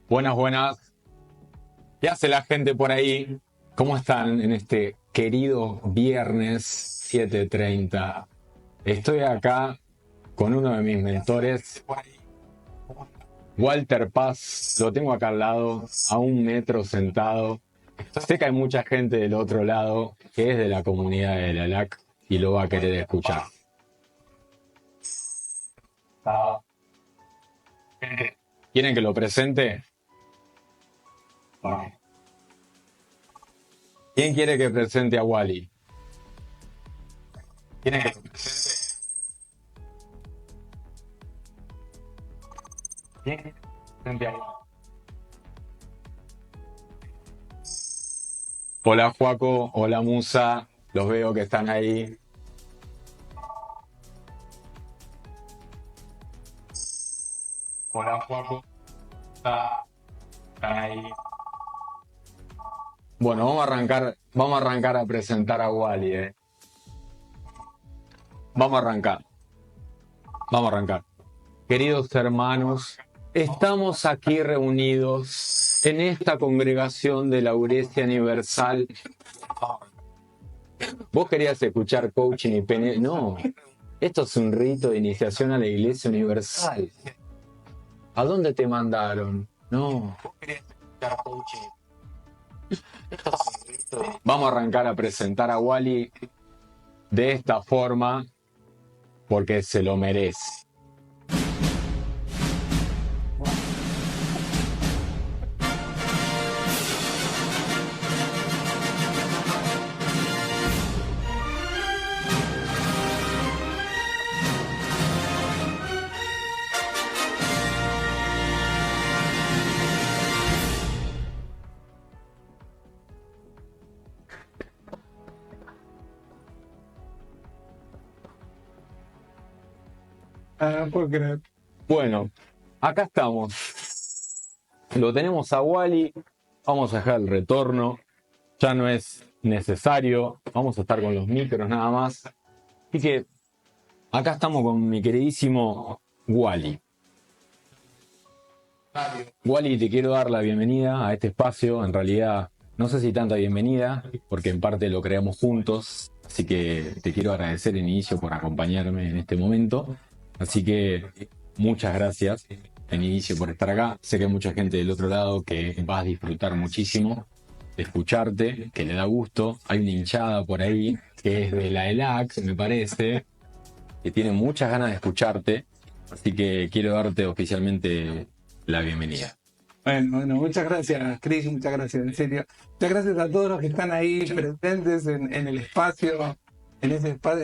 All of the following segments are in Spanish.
Buenas, buenas. ¿Qué hace la gente por ahí? ¿Cómo están en este querido viernes 7:30? Estoy acá con uno de mis mentores, Walter Paz. Lo tengo acá al lado, a 1 metro sentado. Sé que hay mucha gente del otro lado que es de la comunidad de la LAC y lo va a querer escuchar. ¿Quieren que lo presente? ¿Quién quiere que presente a Wally? ¿Quieren que lo presente? ¿Quién quiere que presente a Wally? Hola Juaco, hola Musa, los veo que están ahí. Hola Juaco, están ahí. Bueno, vamos a arrancar a presentar a Wally, Vamos a arrancar, vamos a arrancar. Queridos hermanos, estamos aquí reunidos en esta congregación de la Iglesia Universal. ¿Vos querías escuchar coaching y PNL? No, esto es un rito de iniciación a la Iglesia Universal. ¿A dónde te mandaron? No. ¿Vos querías escuchar coaching? Vamos a arrancar a presentar a Wally de esta forma porque se lo merece. No puedo creer. Bueno, acá estamos. Lo tenemos a Wally. Vamos a dejar el retorno. Ya no es necesario. Vamos a estar con los micros nada más. Así que acá estamos con mi queridísimo Wally. Wally, te quiero dar la bienvenida a este espacio. En realidad, no sé si tanta bienvenida, porque en parte lo creamos juntos. Así que te quiero agradecer en inicio por acompañarme en este momento. Así que muchas gracias en inicio por estar acá. Sé que hay mucha gente del otro lado que va a disfrutar muchísimo de escucharte, que le da gusto. Hay una hinchada por ahí que es de la ELAC, me parece, que tiene muchas ganas de escucharte. Así que quiero darte oficialmente la bienvenida. Bueno, muchas gracias, Chris, muchas gracias, en serio. Muchas gracias a todos los que están ahí presentes en el espacio, en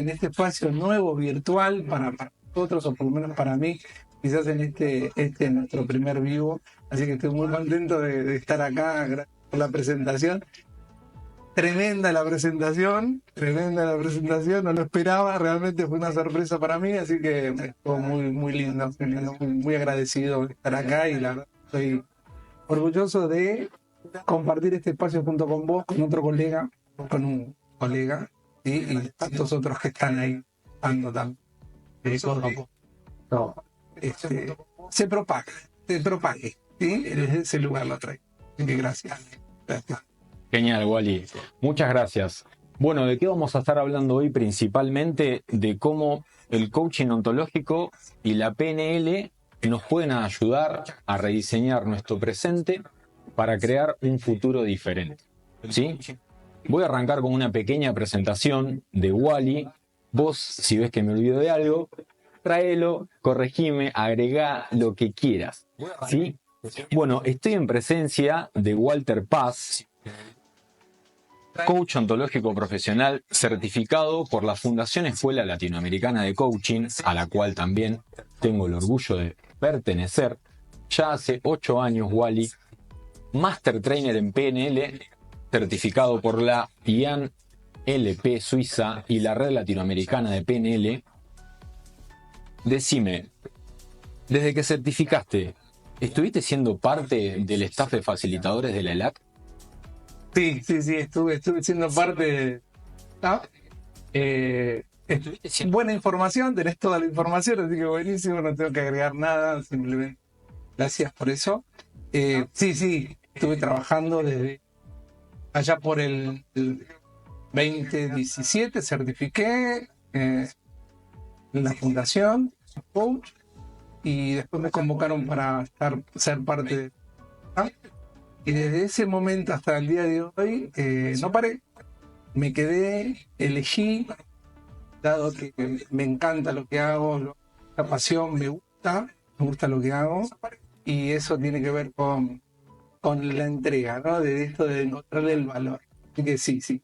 este espacio nuevo, virtual, para nosotros, o por lo menos para mí, quizás en este nuestro primer vivo. Así que estoy muy contento de estar acá. Gracias por la presentación. Tremenda la presentación, no lo esperaba, realmente fue una sorpresa para mí, así que estuvo muy lindo, muy agradecido de estar acá y la verdad estoy orgulloso de compartir este espacio junto con vos, con otro colega, con un colega, ¿sí? Y tantos otros que están ahí, dando también. No, se propague, ¿sí? Desde ese lugar lo trae. Así que gracias. Genial, Wally. Muchas gracias. Bueno, ¿de qué vamos a estar hablando hoy? Principalmente de cómo el coaching ontológico y la PNL nos pueden ayudar a rediseñar nuestro presente para crear un futuro diferente. ¿Sí? Voy a arrancar con una pequeña presentación de Wally. Vos, si ves que me olvido de algo, tráelo, corregime, agregá lo que quieras. ¿Sí? Bueno, estoy en presencia de Walter Paz, coach ontológico profesional certificado por la Fundación Escuela Latinoamericana de Coaching, a la cual también tengo el orgullo de pertenecer. Ya hace 8 años, Wally, Master Trainer en PNL, certificado por la IAN LP Suiza y la Red Latinoamericana de PNL. Decime, desde que certificaste, ¿estuviste siendo parte del staff de facilitadores de la ELAC? Sí, estuve siendo parte de... ¿no? Buena información, tenés toda la información, así que buenísimo, no tengo que agregar nada, simplemente gracias por eso. Sí, estuve trabajando desde allá por el 2017, certifiqué en la fundación, coach, y después me convocaron para ser parte de... Y desde ese momento hasta el día de hoy no paré, me quedé, elegí, dado que me encanta lo que hago, la pasión me gusta lo que hago, y eso tiene que ver con la entrega, ¿no? De esto de encontrarle el valor. Así que sí,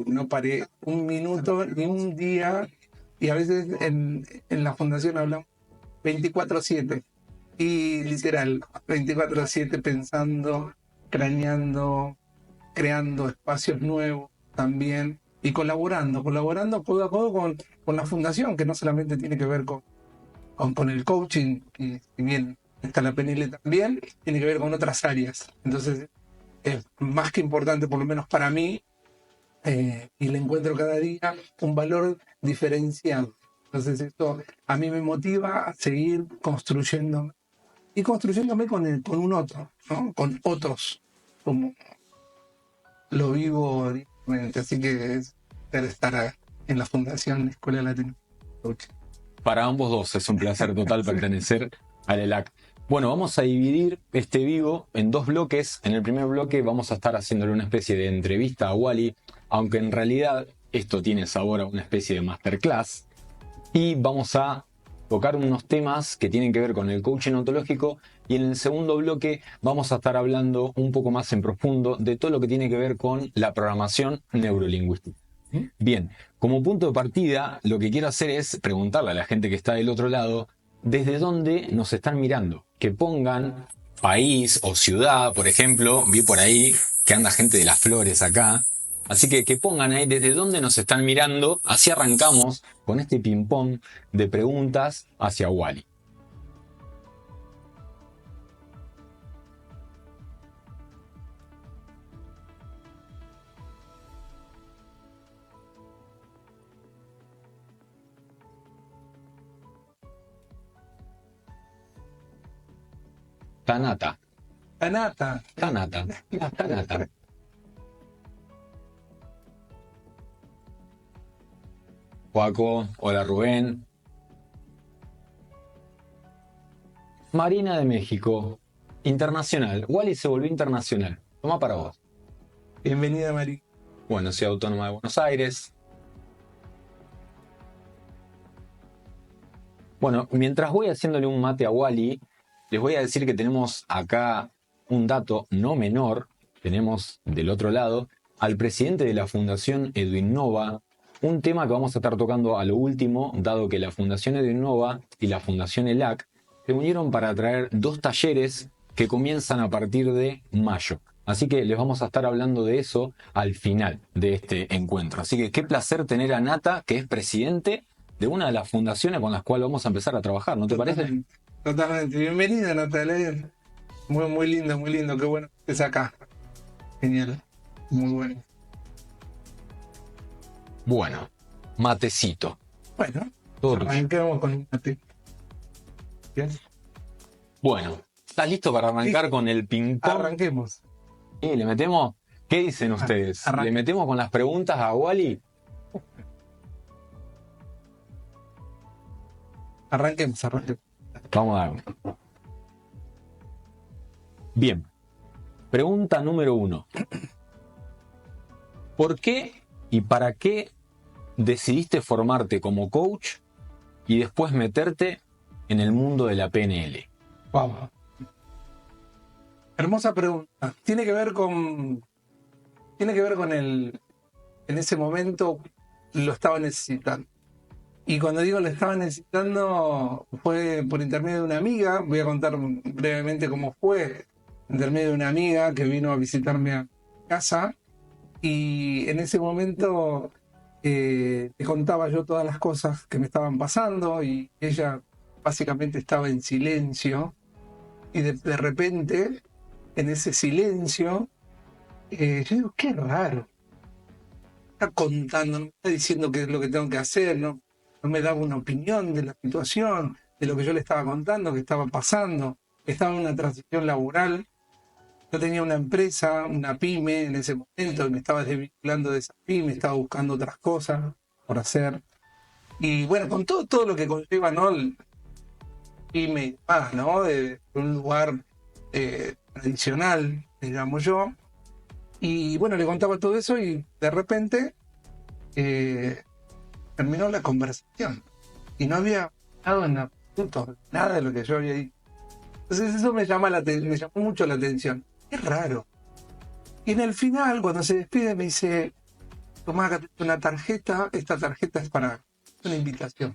no paré un minuto ni un día, y a veces en la fundación hablamos 24/7, y literal, 24/7 pensando, craneando, creando espacios nuevos también, y colaborando codo a codo con la fundación, que no solamente tiene que ver con el coaching, y si bien está la PNL también, tiene que ver con otras áreas. Entonces, es más que importante, por lo menos para mí, y le encuentro cada día un valor diferenciado. Entonces, esto a mí me motiva a seguir construyéndome y construyéndome con un otro, ¿no? Con otros, como lo vivo directamente. Así que es estar en la Fundación Escuela Latina Coaching. Para ambos dos es un placer total pertenecer al ELAC. Bueno, vamos a dividir este vivo en dos bloques. En el primer bloque vamos a estar haciéndole una especie de entrevista a Wally, aunque en realidad esto tiene sabor a una especie de masterclass. Y vamos a tocar unos temas que tienen que ver con el coaching ontológico, y en el segundo bloque vamos a estar hablando un poco más en profundo de todo lo que tiene que ver con la programación neurolingüística. Bien, como punto de partida, lo que quiero hacer es preguntarle a la gente que está del otro lado desde dónde nos están mirando. Que pongan país o ciudad, por ejemplo. Vi por ahí que anda gente de Las Flores acá. Así que pongan ahí desde dónde nos están mirando. Así arrancamos con este ping-pong de preguntas hacia Wally. Tanata. Anata, Tanata. Tanata. Joaco, hola Rubén. Marina de México, internacional. Wally se volvió internacional. Toma para vos. bienvenida Mari. Bueno, Ciudad Autónoma de Buenos Aires. Bueno, mientras voy haciéndole un mate a Wally, les voy a decir que tenemos acá un dato no menor. Tenemos del otro lado al presidente de la Fundación Edwin Nova, un tema que vamos a estar tocando a lo último, dado que la Fundación Edwin Nova y la Fundación ELAC se unieron para traer dos talleres que comienzan a partir de mayo. Así que les vamos a estar hablando de eso al final de este encuentro. Así que qué placer tener a Nata, que es presidente de una de las fundaciones con las cuales vamos a empezar a trabajar, ¿no te parece? Totalmente. Bienvenida, Natalia. Muy lindo. Qué bueno que estés acá. Genial. Muy bueno. Bueno, matecito. Bueno, Todo tuyo. arranquemos con un mate. ¿Bien? Bueno, ¿estás listo para arrancar Sí. con el ping-pong? Arranquemos. ¿Y le metemos? ¿Qué dicen ustedes? ¿Le metemos con las preguntas a Wally? Arranquemos. Vamos a darle. Bien. Pregunta número 1. ¿Por qué y para qué decidiste formarte como coach y después meterte en el mundo de la PNL? Vamos. Hermosa pregunta. Tiene que ver con en ese momento lo estaba necesitando. Y cuando digo lo estaba necesitando, fue por intermedio de una amiga. Voy a contar brevemente cómo fue. Intermedio de una amiga que vino a visitarme a casa. Y en ese momento le contaba yo todas las cosas que me estaban pasando. Y ella básicamente estaba en silencio. Y de repente, en ese silencio, yo digo, qué raro. Está contando, no me está diciendo qué es lo que tengo que hacer, no me daba una opinión de la situación, de lo que yo le estaba contando, que estaba pasando. Estaba en una transición laboral Yo tenía una empresa, una pyme en ese momento, me estaba desvinculando de esa pyme, estaba buscando otras cosas por hacer. Y bueno, con todo lo que conlleva, ¿no? El pyme y demás, ¿no? De un lugar tradicional, le llamo yo. Y bueno, le contaba todo eso y de repente eh, terminó la conversación. Y no había dado en absoluto nada de lo que yo había dicho. Entonces eso me llamó mucho la atención. Es raro. Y en el final, cuando se despide, me dice, tomá, acá tengo una tarjeta. Esta tarjeta es para una invitación,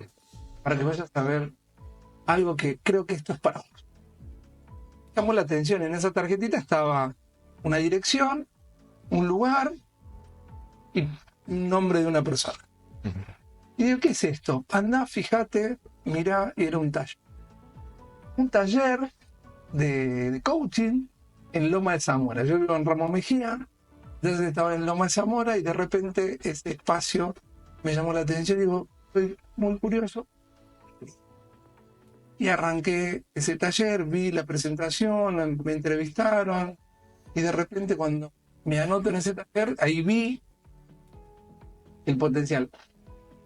para que vayas a ver algo que creo que esto es para vos. Llamó la atención. En esa tarjetita estaba una dirección, un lugar y un nombre de una persona. Y digo, ¿qué es esto? Andá, fíjate, mirá, y era un taller. Un taller de coaching en Loma de Zamora. Yo vivo en Ramos Mejía, entonces estaba en Loma de Zamora y de repente ese espacio me llamó la atención. Digo, estoy muy curioso. Y arranqué ese taller, vi la presentación, me entrevistaron y de repente cuando me anoto en ese taller, ahí vi el potencial.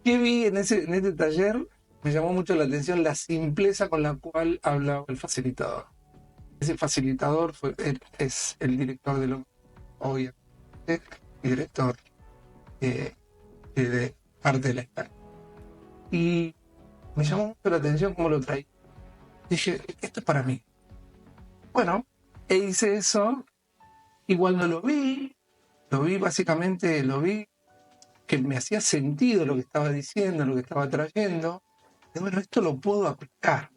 ¿Qué vi en ese taller? Me llamó mucho la atención la simpleza con la cual hablaba el facilitador. Ese facilitador es el director de lo hoy, director de parte de la escala. Y me llamó mucho la atención cómo lo traía. Dije, esto es para mí. Bueno, hice eso y cuando lo vi básicamente, que me hacía sentido lo que estaba diciendo, lo que estaba trayendo. Y bueno, esto lo puedo aplicar.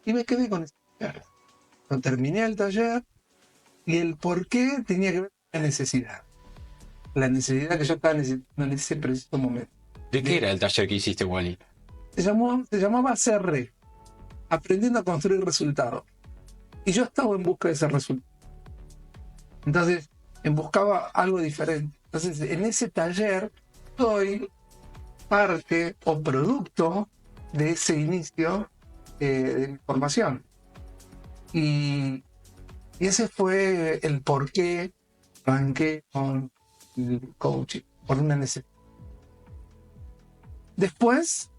Y me quedé con ese taller. Lo terminé el taller y el por qué tenía que ver con la necesidad. La necesidad que yo estaba necesitando en ese preciso momento. ¿De qué era el taller que hiciste, Wally? Se llamaba CR, Aprendiendo a Construir Resultados. Y yo estaba en busca de ese resultado. Entonces, buscaba algo diferente. Entonces, en ese taller, soy parte o producto de ese inicio de mi formación. Y ese fue el por qué arranqué con el coaching, por una necesidad. Después,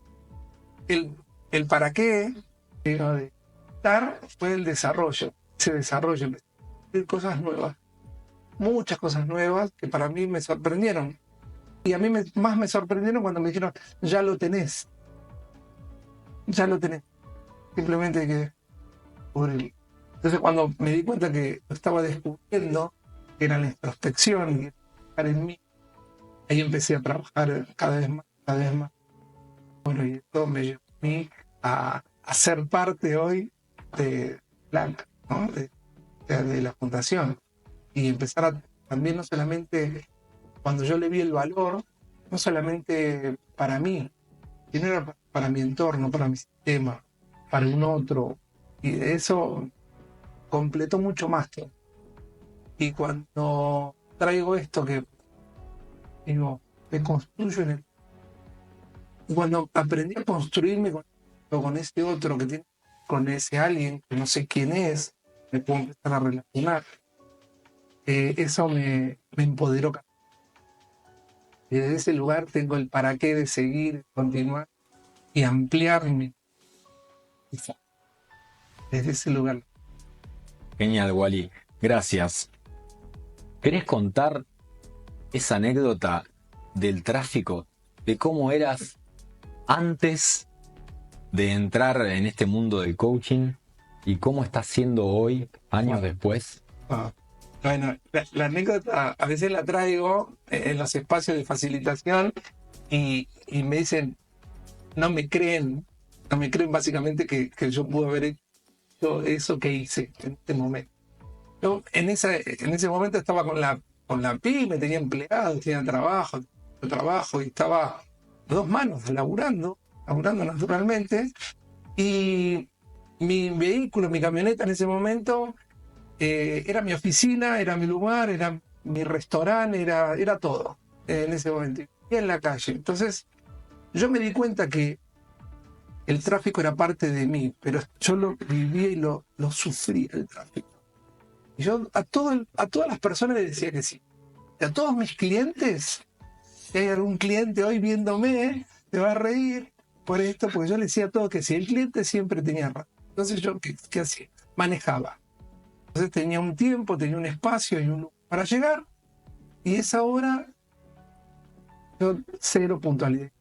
el para qué de estar fue el desarrollo. Ese desarrollo, empecé a hacer cosas nuevas, muchas cosas nuevas que para mí me sorprendieron. Y a mí más me sorprendieron cuando me dijeron, ya lo tenés. Ya lo tenés. Simplemente hay que descubrirlo. Entonces cuando me di cuenta que lo estaba descubriendo, que era la introspección, y trabajar en mí, ahí empecé a trabajar cada vez más, cada vez más. Bueno, y esto me llevó a mí a ser parte hoy de Blanca, ¿no? de la fundación. Y empezar a también no solamente, cuando yo le vi el valor, no solamente para mí, sino era para mi entorno, para mi sistema, para un otro. Y eso completó mucho más todo. Y cuando traigo esto que digo, me construyo en el... Y cuando aprendí a construirme con ese otro que tiene, con ese alguien que no sé quién es, me puedo empezar a relacionar. Eso me empoderó. Y desde ese lugar tengo el para qué de seguir, continuar y ampliarme. Desde ese lugar. Genial, Wally. Gracias. ¿Querés contar esa anécdota del tráfico? De cómo eras antes de entrar en este mundo del coaching y cómo estás siendo hoy, años después. Bueno, la anécdota a veces la traigo en los espacios de facilitación y me dicen, no me creen básicamente que yo pude haber hecho eso que hice en este momento. Yo en ese momento estaba con la pyme, tenía empleados, tenía trabajo y estaba 2 manos laburando naturalmente. Y mi vehículo, mi camioneta en ese momento era mi oficina, era mi lugar, era mi restaurante, era todo en ese momento. Y en la calle. Entonces yo me di cuenta que el tráfico era parte de mí, pero yo lo vivía y lo sufría el tráfico. Y yo a todas las personas les decía que sí. Y a todos mis clientes, si hay algún cliente hoy viéndome, te va a reír por esto, porque yo le decía a todos que sí. El cliente siempre tenía razón. Entonces yo, ¿qué hacía? Manejaba. Entonces tenía un tiempo, tenía un espacio y un lugar para llegar. Y esa hora, yo cero puntualidad.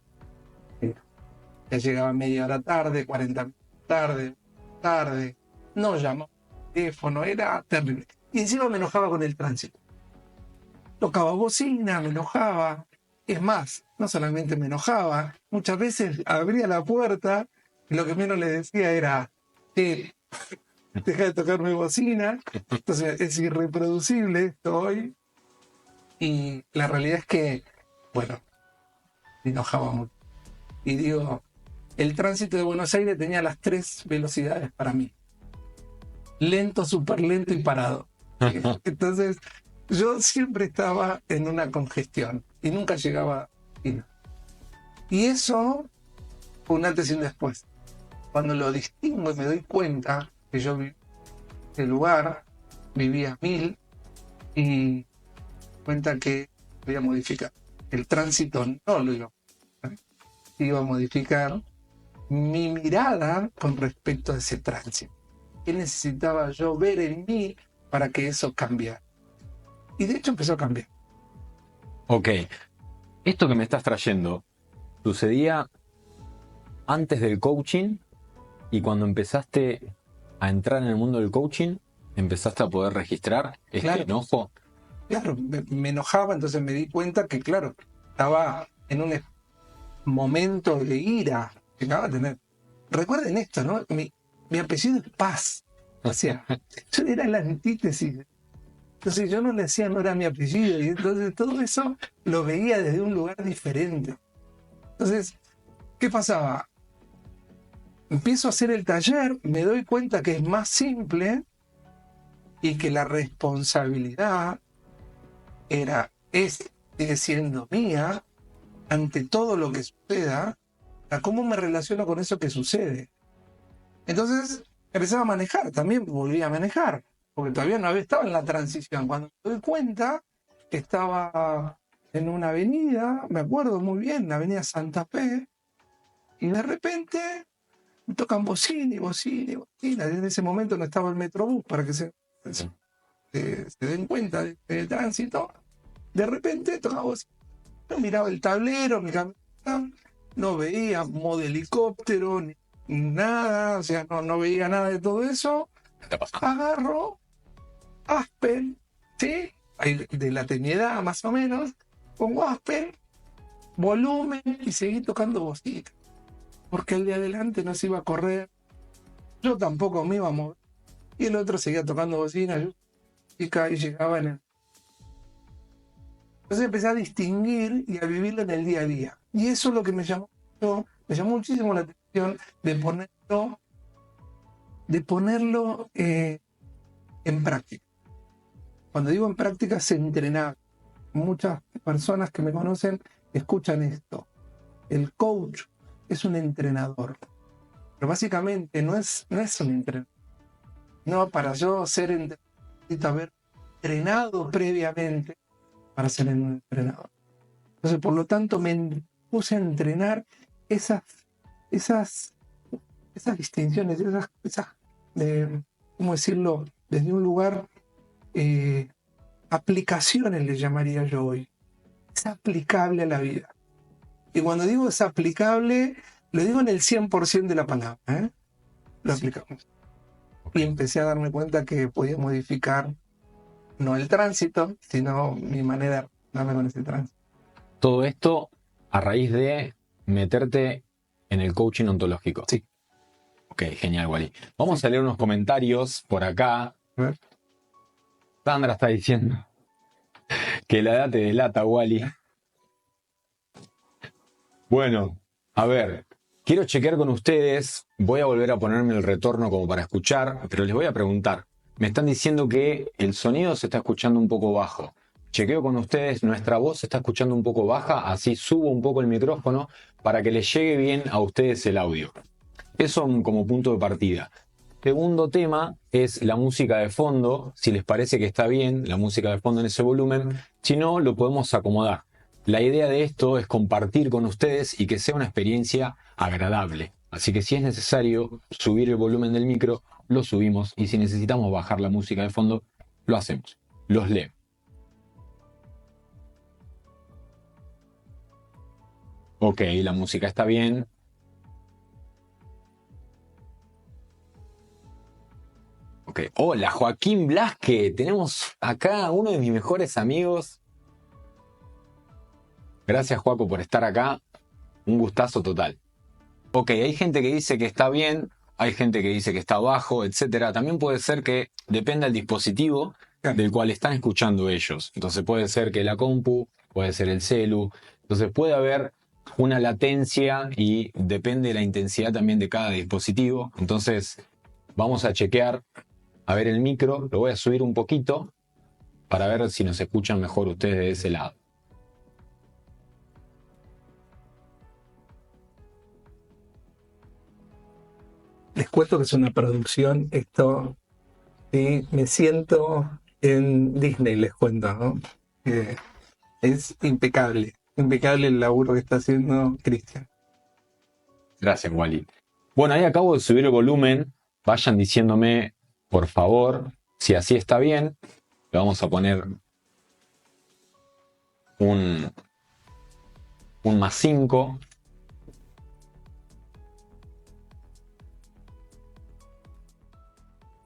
Ya llegaba media hora tarde, 40 minutos tarde. No llamaba al teléfono, era terrible. Y encima me enojaba con el tránsito. Tocaba bocina, me enojaba. Es más, no solamente me enojaba, muchas veces abría la puerta y lo que menos le decía era, deja de tocar mi bocina. Entonces es irreproducible esto hoy. Y la realidad es que, bueno, me enojaba mucho. Y digo, el tránsito de Buenos Aires tenía las 3 velocidades para mí. Lento, súper lento y parado. Entonces, yo siempre estaba en una congestión y nunca llegaba a destino. Y eso fue un antes y un después. Cuando lo distingo y me doy cuenta que yo vivía en el lugar, vivía a 1000 y cuenta que voy a modificar. El tránsito no lo iba a modificar mi mirada con respecto a ese tránsito. ¿Qué necesitaba yo ver en mí para que eso cambiara? Y de hecho empezó a cambiar. Ok, esto que me estás trayendo sucedía antes del coaching y cuando empezaste a entrar en el mundo del coaching, empezaste a poder registrar este enojo. Claro, me enojaba, entonces me di cuenta que, claro, estaba en un momento de ira. Llegaba a tener. Recuerden esto, ¿no? Mi apellido es Paz. O sea, yo era la antítesis. Entonces yo no le decía, no era mi apellido. Y entonces todo eso lo veía desde un lugar diferente. Entonces, ¿qué pasaba? Empiezo a hacer el taller, me doy cuenta que es más simple y que la responsabilidad sigue siendo mía ante todo lo que suceda, a cómo me relaciono con eso que sucede. Entonces empezaba a manejar, también volví a manejar, porque todavía no estaba en la transición. Cuando me doy cuenta que estaba en una avenida, me acuerdo muy bien, la avenida Santa Fe, y de repente me tocan bocina y bocina y bocina. En ese momento no estaba el Metrobús, para que se den cuenta del tránsito. De repente tocaba bocina. Yo miraba el tablero, no veía modo helicóptero ni nada, o sea, no veía nada de todo eso. Agarro Aspen, ¿sí? Ahí de la teñida más o menos, pongo Aspen, volumen y seguí tocando bocina. Porque el de adelante no se iba a correr, yo tampoco me iba a mover. Y el otro seguía tocando bocina, y llegaba en el... Entonces empecé a distinguir y a vivirlo en el día a día. Y eso es lo que me llamó muchísimo la atención de ponerlo en práctica. Cuando digo en práctica, es entrenar. Muchas personas que me conocen escuchan esto. El coach es un entrenador. Pero básicamente no es un entrenador. No, para yo ser entrenador, necesito haber entrenado previamente para ser un entrenador. Entonces, por lo tanto, me puse a entrenar esas distinciones, ¿cómo decirlo? Desde un lugar, aplicaciones le llamaría yo hoy. Es aplicable a la vida. Y cuando digo es aplicable, lo digo en el 100% de la palabra. Lo aplicamos. Y empecé a darme cuenta que podía modificar no el tránsito, sino mi manera de darme con ese tránsito. Todo esto a raíz de meterte en el coaching ontológico. Sí. Ok, genial, Wally. Vamos a leer unos comentarios por acá. A ver. Sandra está diciendo que la edad te delata, Wally. Bueno, a ver, quiero chequear con ustedes. Voy a volver a ponerme el retorno como para escuchar, pero les voy a preguntar. Me están diciendo que el sonido se está escuchando un poco bajo. Chequeo con ustedes, nuestra voz se está escuchando un poco baja, así subo un poco el micrófono para que les llegue bien a ustedes el audio. Eso como punto de partida. segundo tema es la música de fondo, si les parece que está bien la música de fondo en ese volumen, si no, lo podemos acomodar. La idea de esto es compartir con ustedes y que sea una experiencia agradable. Así que si es necesario subir el volumen del micro, lo subimos, y si necesitamos bajar la música de fondo, lo hacemos. Los leo. Ok, la música está bien. Ok. Hola, Joaquín Blasque. Tenemos acá uno de mis mejores amigos. Gracias, Joaco, por estar acá. Un gustazo total. Ok, hay gente que dice que está bien, hay gente que dice que está bajo, etcétera. También puede ser que dependa del dispositivo del cual están escuchando ellos. Entonces puede ser que la compu, puede ser el celu. Entonces puede haber una latencia y depende de la intensidad también de cada dispositivo. Entonces vamos a chequear, a ver el micro. Lo voy a subir un poquito para ver si nos escuchan mejor ustedes de ese lado. Les cuento que es una producción, esto, sí, me siento en Disney, les cuento, ¿no? Es impecable el laburo que está haciendo Cristian. Gracias, Wally. Bueno, ahí acabo de subir el volumen. Vayan diciéndome, por favor, si así está bien. Le vamos a poner un +5.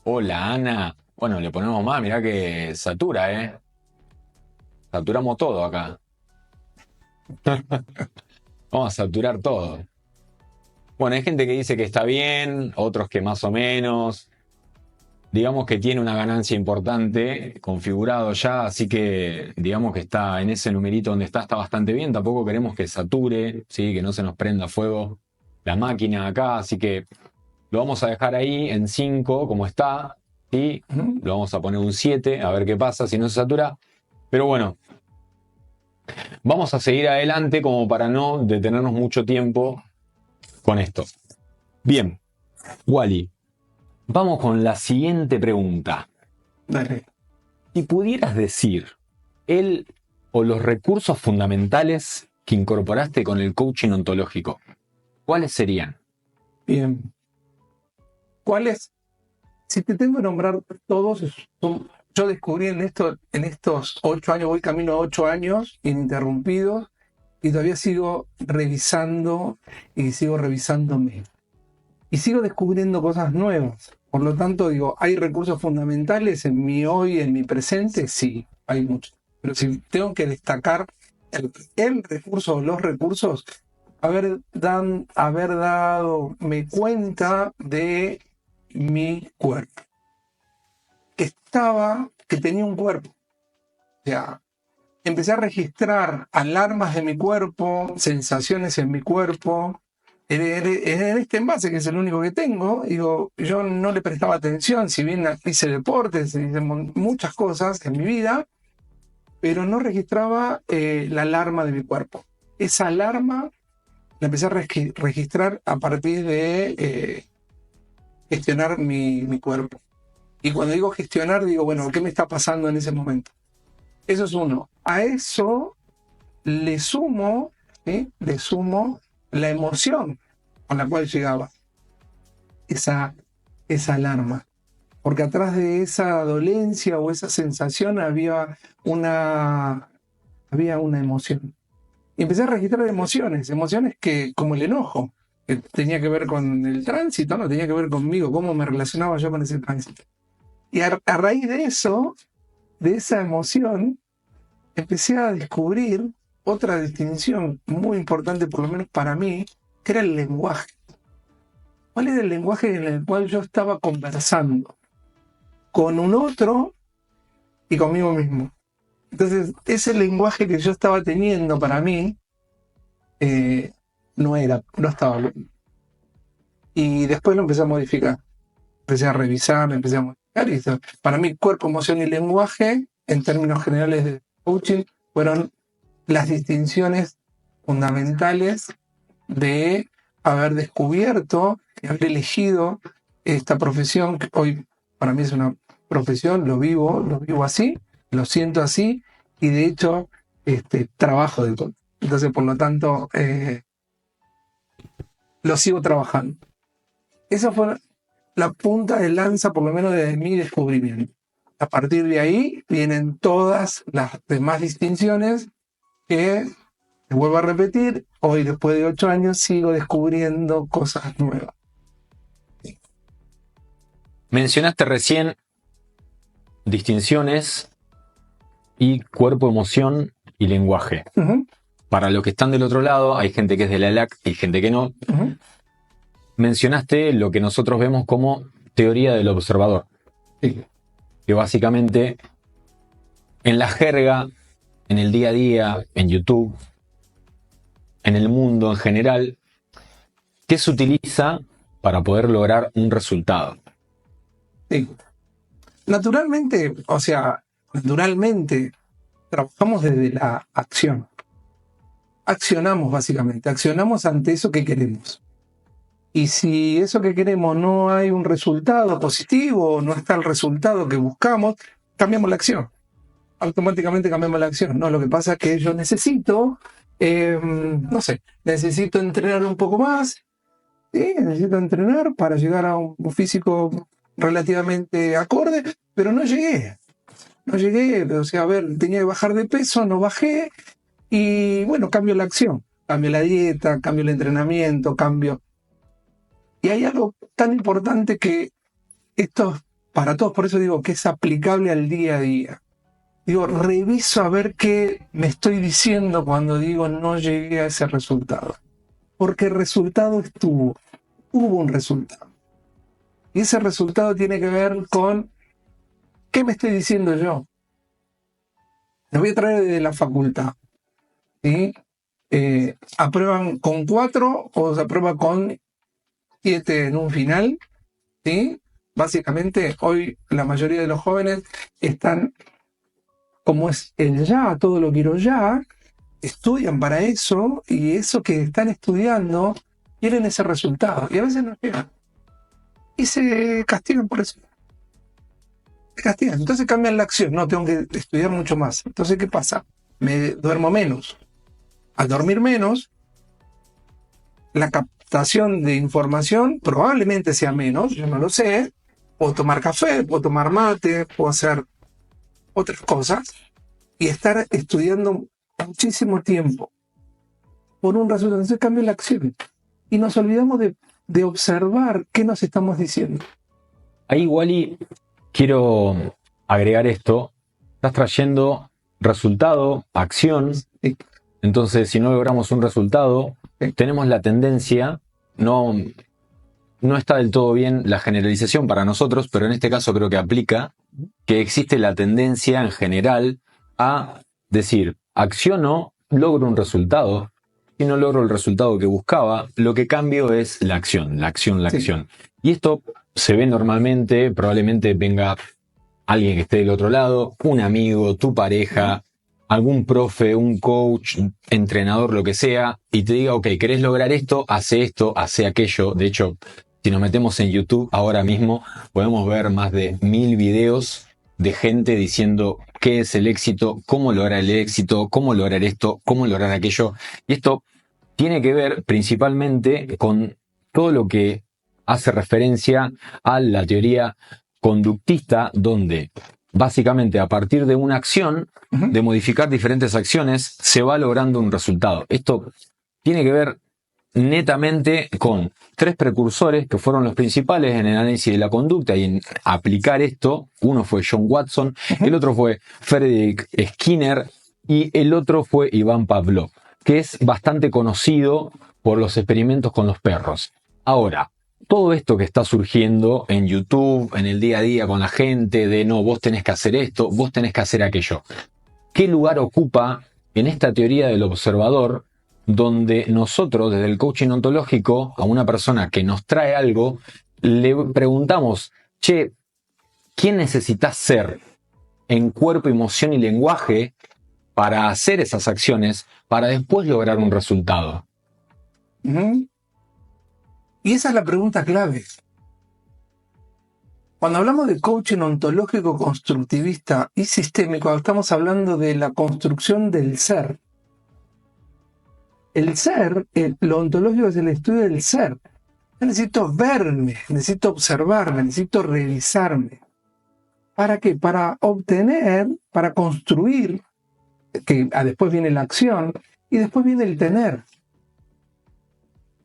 Hola, Ana. Bueno, le ponemos más, mirá que satura, ¿eh? Saturamos todo acá. Vamos a saturar todo. Bueno, hay gente que dice que está bien, otros que más o menos. Digamos que tiene una ganancia importante configurado ya, así que digamos que está en ese numerito donde está bastante bien. Tampoco queremos que sature, ¿sí? Que no se nos prenda fuego la máquina acá, así que lo vamos a dejar ahí en 5 como está, ¿sí? Lo vamos a poner un 7, a ver qué pasa si no se satura. Pero bueno, vamos a seguir adelante como para no detenernos mucho tiempo con esto. Bien, Wally, vamos con la siguiente pregunta. Dale. Si pudieras decir el o los recursos fundamentales que incorporaste con el coaching ontológico, ¿cuáles serían? Bien. ¿Cuáles? Si te tengo que nombrar todos, yo descubrí en estos 8 años, voy camino a 8 años ininterrumpidos, y todavía sigo revisando y sigo revisándome. Y sigo descubriendo cosas nuevas. Por lo tanto, digo, ¿hay recursos fundamentales en mi hoy, en mi presente? Sí, hay muchos. Pero si tengo que destacar el recurso o los recursos, haber dado me cuenta de mi cuerpo. Que tenía un cuerpo. O sea, empecé a registrar alarmas de mi cuerpo, sensaciones en mi cuerpo. En este envase, que es el único que tengo, digo, yo no le prestaba atención, si bien hice deportes, hice muchas cosas en mi vida, pero no registraba la alarma de mi cuerpo. Esa alarma la empecé a registrar a partir de gestionar mi cuerpo. Y cuando digo gestionar, digo, bueno, ¿qué me está pasando en ese momento? Eso es uno. A eso le sumo la emoción con la cual llegaba esa alarma. Porque atrás de esa dolencia o esa sensación había una emoción. Y empecé a registrar emociones que, como el enojo, que tenía que ver con el tránsito, no tenía que ver conmigo, cómo me relacionaba yo con ese tránsito. Y a raíz de eso, de esa emoción, empecé a descubrir otra distinción muy importante, por lo menos para mí, que era el lenguaje. ¿Cuál era el lenguaje en el cual yo estaba conversando? Con un otro y conmigo mismo. Entonces, ese lenguaje que yo estaba teniendo para mí no estaba bueno. Y después lo empecé a modificar. Empecé a revisar, empecé a modificar. Y eso, para mí, cuerpo, emoción y lenguaje, en términos generales de coaching, fueron las distinciones fundamentales de haber descubierto y haber elegido esta profesión, que hoy para mí es una profesión, lo vivo así, lo siento así, y de hecho trabajo del coaching. Entonces, por lo tanto, lo sigo trabajando. Esa fue la punta de lanza, por lo menos de mi descubrimiento. A partir de ahí vienen todas las demás distinciones que, te vuelvo a repetir, hoy después de 8 años sigo descubriendo cosas nuevas. Mencionaste recién distinciones y cuerpo, emoción y lenguaje. Uh-huh. Para los que están del otro lado, hay gente que es de la ELAC y gente que no. Uh-huh. Mencionaste lo que nosotros vemos como teoría del observador. Sí. Que básicamente en la jerga, en el día a día, en YouTube, en el mundo en general, ¿qué se utiliza para poder lograr un resultado? Sí. Naturalmente trabajamos desde la acción. Accionamos básicamente, accionamos ante eso que queremos. Y si eso que queremos no hay un resultado positivo, no está el resultado que buscamos, cambiamos la acción. Automáticamente cambiamos la acción. No, lo que pasa es que yo necesito, necesito entrenar un poco más. Sí, necesito entrenar para llegar a un físico relativamente acorde, pero no llegué. O sea, a ver, tenía que bajar de peso, no bajé, y bueno, cambio la acción, cambio la dieta, cambio el entrenamiento, cambio. Y hay algo tan importante que esto para todos, por eso digo que es aplicable al día a día. Digo, reviso a ver qué me estoy diciendo cuando digo no llegué a ese resultado. Porque el resultado hubo un resultado. Y ese resultado tiene que ver con qué me estoy diciendo yo. Lo voy a traer de la facultad. ¿Sí? ¿Aprueban con 4 o se aprueba con 7 en un final? ¿Sí? Básicamente, hoy la mayoría de los jóvenes están, como es el ya, todo lo quiero ya, estudian para eso, y eso que están estudiando quieren ese resultado, y a veces no llegan. Y se castigan por eso. Se castigan. Entonces cambian la acción. No, tengo que estudiar mucho más. Entonces, ¿qué pasa? Me duermo menos. Al dormir menos, la captación de información probablemente sea menos, yo no lo sé. Puedo tomar café, puedo tomar mate, puedo hacer otras cosas y estar estudiando muchísimo tiempo por un resultado. Entonces cambia la acción y nos olvidamos de observar qué nos estamos diciendo. Ahí, Wally, quiero agregar esto. Estás trayendo resultado, acción. Sí. Entonces, si no logramos un resultado, tenemos la tendencia, no está del todo bien la generalización para nosotros, pero en este caso creo que aplica, que existe la tendencia en general a decir, acciono, logro un resultado, y no logro el resultado que buscaba, lo que cambio es la acción. Sí. Y esto se ve normalmente, probablemente venga alguien que esté del otro lado, un amigo, tu pareja, algún profe, un coach, entrenador, lo que sea, y te diga, ok, ¿querés lograr esto? Hace aquello. De hecho, si nos metemos en YouTube ahora mismo, podemos ver más de 1000 videos de gente diciendo qué es el éxito, cómo lograr el éxito, cómo lograr esto, cómo lograr aquello. Y esto tiene que ver principalmente con todo lo que hace referencia a la teoría conductista, donde básicamente a partir de una acción, de modificar diferentes acciones, se va logrando un resultado. Esto tiene que ver netamente con 3 precursores que fueron los principales en el análisis de la conducta y en aplicar esto. Uno fue John Watson, el otro fue Frederick Skinner y el otro fue Iván Pavlov, que es bastante conocido por los experimentos con los perros. Ahora, todo esto que está surgiendo en YouTube, en el día a día con la gente, de no, vos tenés que hacer esto, vos tenés que hacer aquello. ¿Qué lugar ocupa en esta teoría del observador, donde nosotros, desde el coaching ontológico, a una persona que nos trae algo, le preguntamos, che, ¿quién necesitas ser en cuerpo, emoción y lenguaje para hacer esas acciones, para después lograr un resultado? Y esa es la pregunta clave. Cuando hablamos de coaching ontológico, constructivista y sistémico, estamos hablando de la construcción del ser. El ser, lo ontológico es el estudio del ser. Yo necesito verme, necesito observarme, necesito revisarme. ¿Para qué? Para obtener, para construir, que después viene la acción y después viene el tener.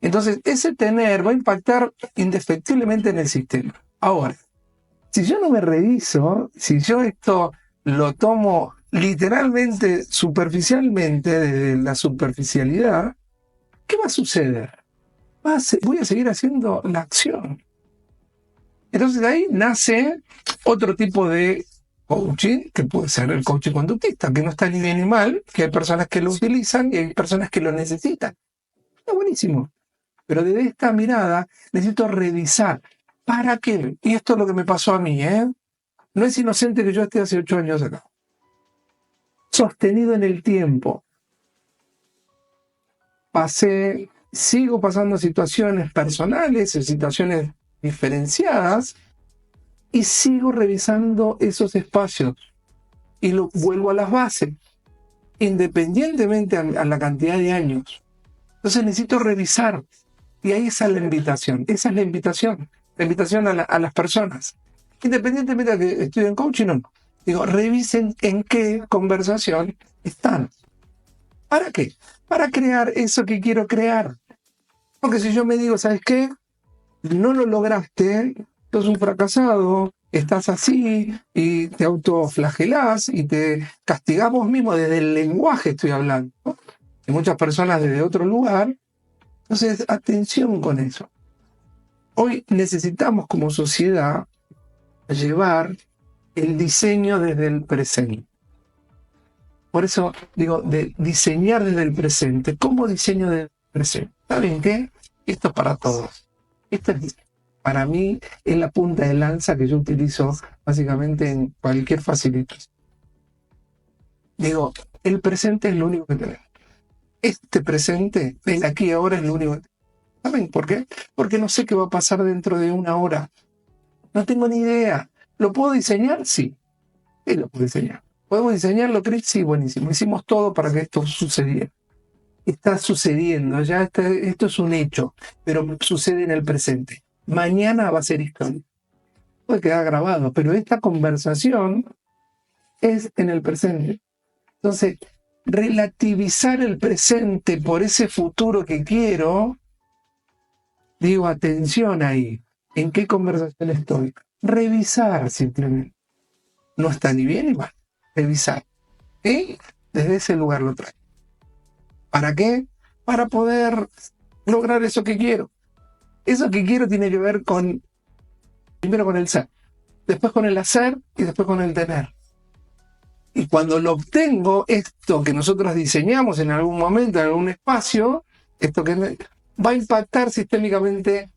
Entonces, ese tener va a impactar indefectiblemente en el sistema. Ahora, si yo no me reviso, si yo esto lo tomo literalmente, superficialmente, desde la superficialidad, ¿qué va a suceder? Voy a seguir haciendo la acción. Entonces de ahí nace otro tipo de coaching, que puede ser el coaching conductista, que no está ni bien ni mal, que hay personas que lo utilizan y hay personas que lo necesitan. Está buenísimo. Pero desde esta mirada necesito revisar. ¿Para qué? Y esto es lo que me pasó a mí, ¿eh? No es inocente que yo esté hace 8 años acá. Sostenido en el tiempo. Sigo pasando situaciones personales, situaciones diferenciadas, y sigo revisando esos espacios. Y vuelvo a las bases, independientemente a la cantidad de años. Entonces necesito revisar. Y ahí está la invitación. Esa es la invitación. La invitación a las personas. Independientemente de que estudien coaching o no. Digo, revisen en qué conversación están. ¿Para qué? Para crear eso que quiero crear. Porque si yo me digo, ¿sabes qué? No lo lograste, sos un fracasado, estás así, y te autoflagelás y te castigás vos mismo, desde el lenguaje estoy hablando, ¿no? Y muchas personas desde otro lugar. Entonces, atención con eso. Hoy necesitamos como sociedad llevar el diseño desde el presente. Por eso digo, de diseñar desde el presente. ¿Cómo diseño desde el presente? ¿Saben qué? Esto es para todos. Esto es, para mí es la punta de lanza que yo utilizo básicamente en cualquier facilitación. Digo, el presente es lo único que tenemos. Este presente, el aquí y ahora, es lo único que tenemos. ¿Saben por qué? Porque no sé qué va a pasar dentro de 1 hora. No tengo ni idea. ¿Lo puedo diseñar? Sí. Sí, lo puedo diseñar. ¿Podemos diseñarlo, Chris? Sí, buenísimo. Hicimos todo para que esto sucediera. Está sucediendo, ya esto es un hecho, pero sucede en el presente. Mañana va a ser historia. Puede quedar grabado, pero esta conversación es en el presente. Entonces, relativizar el presente por ese futuro que quiero, digo, atención ahí. ¿En qué conversación estoy? Revisar simplemente. No está ni bien ni mal. Revisar. Y desde ese lugar lo traigo. ¿Para qué? Para poder lograr eso que quiero. Eso que quiero tiene que ver primero con el ser, después con el hacer y después con el tener. Y cuando lo obtengo, esto que nosotros diseñamos en algún momento, en algún espacio, esto que va a impactar sistémicamente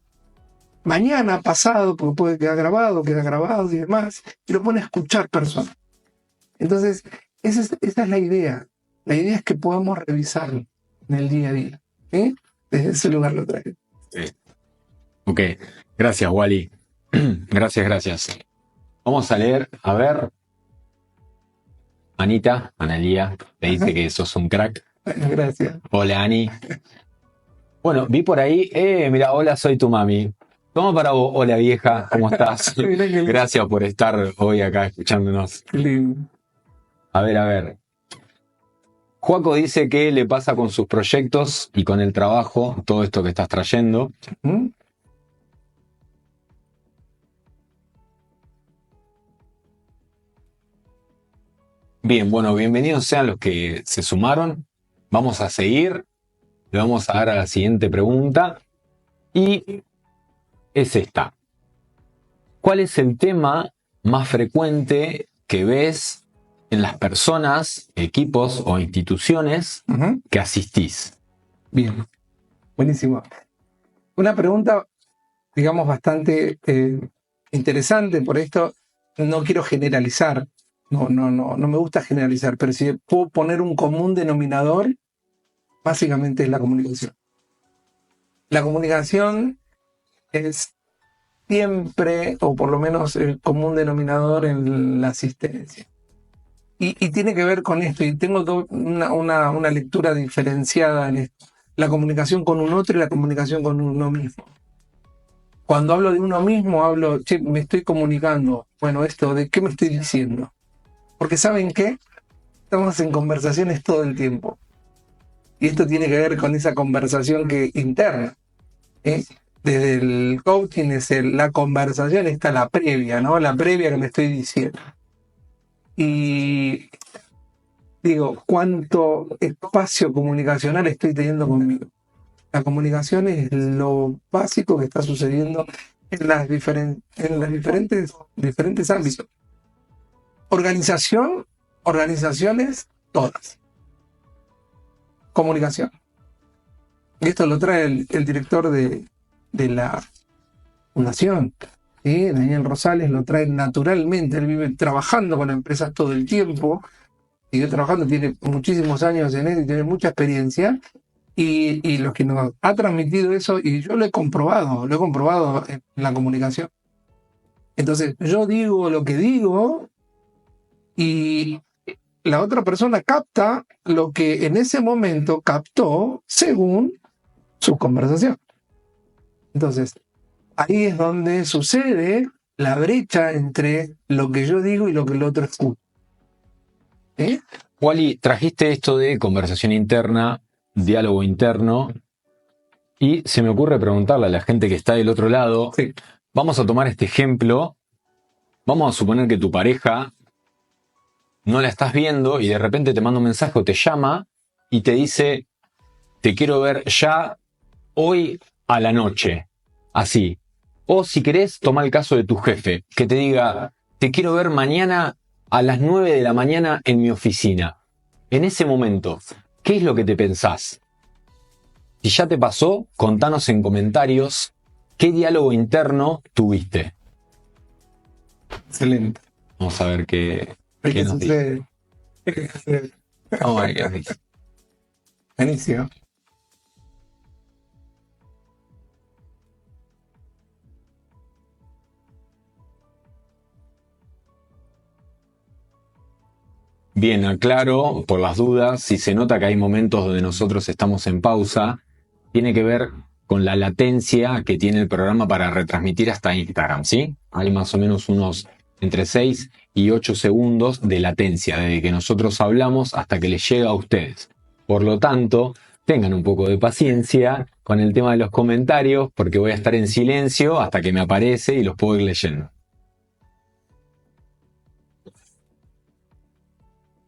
mañana, pasado, porque puede quedar grabado y demás, y lo pone a escuchar personas. Entonces, esa es la idea. La idea es que podamos revisarlo en el día a día. ¿Sí? Desde ese lugar lo traigo. Sí. Ok, gracias, Wally. Gracias. Vamos a leer, a ver. Anita, Analía, te dice que sos un crack. Bueno, gracias. Hola, Ani. Bueno, vi por ahí, mira, hola, soy tu mami. Toma para vos, hola vieja, ¿cómo estás? Gracias por estar hoy acá escuchándonos. Lindo. A ver. Joaco dice que le pasa con sus proyectos y con el trabajo, todo esto que estás trayendo. ¿Mm? Bien, bueno, bienvenidos sean los que se sumaron. Vamos a seguir. Le vamos a dar a la siguiente pregunta. Y es esta. ¿Cuál es el tema más frecuente que ves en las personas, equipos o instituciones que asistís? Bien, buenísimo. Una pregunta, digamos, bastante interesante. Por esto no quiero generalizar. No me gusta generalizar, pero si puedo poner un común denominador, básicamente es la comunicación. La comunicación es siempre, o por lo menos el común denominador en la asistencia. Y tiene que ver con esto, y tengo una lectura diferenciada en esto. La comunicación con un otro y la comunicación con uno mismo. Cuando hablo de uno mismo, hablo, che, me estoy comunicando. Bueno, esto, ¿de qué me estoy diciendo? Porque ¿saben qué? Estamos en conversaciones todo el tiempo. Y esto tiene que ver con esa conversación interna. Desde el coaching la conversación está la previa, ¿no? La previa que me estoy diciendo. Y digo, ¿cuánto espacio comunicacional estoy teniendo conmigo? La comunicación es lo básico que está sucediendo en los diferentes ámbitos. Organizaciones, todas. Comunicación. Y esto lo trae el director de la fundación, ¿sí? Daniel Rosales, lo trae naturalmente. Él vive trabajando con empresas todo el tiempo. Sigue trabajando, tiene muchísimos años en él y tiene mucha experiencia. Y lo que nos ha transmitido eso, y yo lo he comprobado en la comunicación. Entonces, yo digo lo que digo y la otra persona capta lo que en ese momento captó según su conversación. Entonces, ahí es donde sucede la brecha entre lo que yo digo y lo que el otro escucha. Wally, trajiste esto de conversación interna, diálogo interno, y se me ocurre preguntarle a la gente que está del otro lado, Sí. Vamos a tomar este ejemplo, vamos a suponer que tu pareja no la estás viendo y de repente te manda un mensaje o te llama y te dice, te quiero ver ya hoy a la noche, así. O si querés, toma el caso de tu jefe, que te diga, te quiero ver mañana a las 9 de la mañana en mi oficina. En ese momento, ¿qué es lo que te pensás? Si ya te pasó, contanos en comentarios qué diálogo interno tuviste. Excelente. Vamos a ver qué nos sucede? dice. Vamos a ver qué nos dice. Buenísimo. Bien, aclaro, por las dudas, si se nota que hay momentos donde nosotros estamos en pausa, tiene que ver con la latencia que tiene el programa para retransmitir hasta Instagram, ¿sí? Hay más o menos unos entre 6 y 8 segundos de latencia, desde que nosotros hablamos hasta que les llega a ustedes. Por lo tanto, tengan un poco de paciencia con el tema de los comentarios, porque voy a estar en silencio hasta que me aparece y los puedo ir leyendo.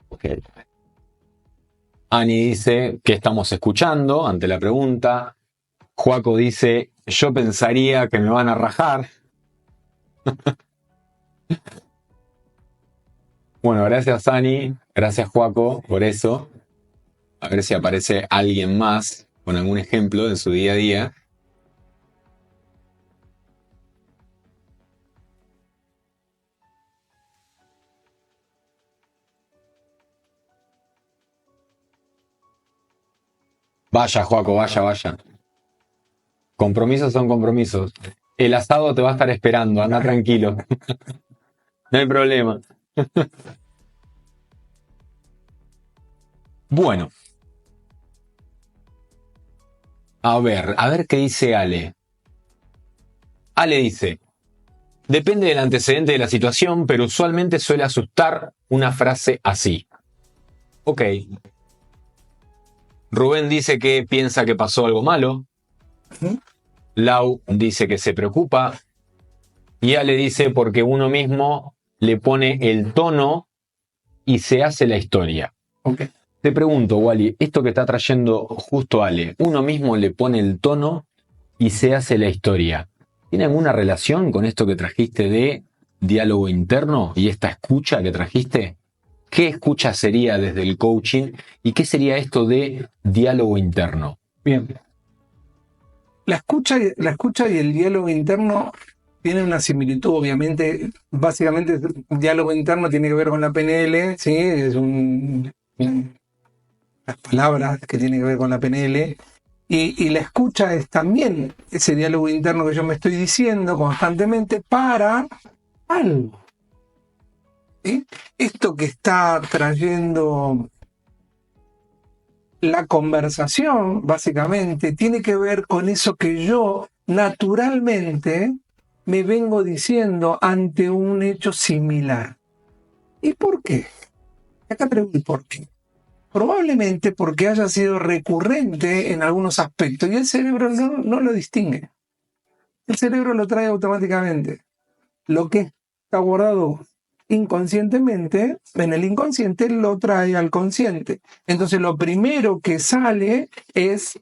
Okay. Ani dice, ¿qué estamos escuchando? Ante la pregunta. Joaco dice, yo pensaría que me van a rajar. Bueno, gracias Ani, gracias Joaco por eso. A ver si aparece alguien más con algún ejemplo de su día a día. Vaya, Joaco, vaya. Compromisos son compromisos. El asado te va a estar esperando, anda tranquilo. No hay problema. Bueno. A ver qué dice Ale. Ale dice, depende del antecedente de la situación, pero usualmente suele asustar una frase así. Ok. Rubén dice que piensa que pasó algo malo. Lau dice que se preocupa. Y Ale dice porque uno mismo le pone el tono y se hace la historia. Okay. Te pregunto, Wally, esto que está trayendo justo Ale, uno mismo le pone el tono y se hace la historia. ¿Tiene alguna relación con esto que trajiste de diálogo interno y esta escucha que trajiste? ¿Qué escucha sería desde el coaching y qué sería esto de diálogo interno? Bien. La escucha y el diálogo interno tienen una similitud, obviamente. Básicamente, el diálogo interno tiene que ver con la PNL, ¿sí? Es las palabras que tienen que ver con la PNL. Y la escucha es también ese diálogo interno que yo me estoy diciendo constantemente para algo. ¿Sí? Esto que está trayendo la conversación, básicamente, tiene que ver con eso que yo naturalmente me vengo diciendo ante un hecho similar. ¿Y por qué? Acá pregunto por qué. Probablemente porque haya sido recurrente en algunos aspectos y el cerebro no lo distingue. El cerebro lo trae automáticamente. Lo que está guardado inconscientemente, en el inconsciente lo trae al consciente. Entonces lo primero que sale es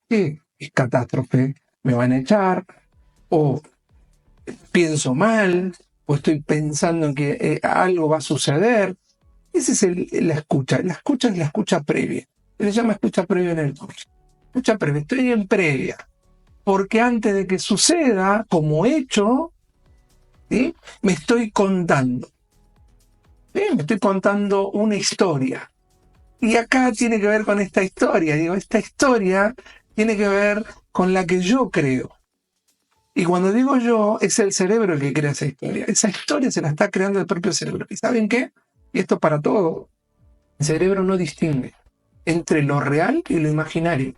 que es catástrofe, me van a echar, o pienso mal, o estoy pensando en que algo va a suceder. Esa es la escucha. La escucha es la escucha previa. Se le llama escucha previa en el coaching. Escucha previa, estoy en previa. Porque antes de que suceda, como hecho, ¿sí? Me estoy contando. ¿Sí? Me estoy contando una historia. Y acá tiene que ver con esta historia. Digo, esta historia tiene que ver con la que yo creo. Y cuando digo yo, es el cerebro el que crea esa historia. Esa historia se la está creando el propio cerebro. ¿Y saben qué? Y esto para todo. El cerebro no distingue entre lo real y lo imaginario.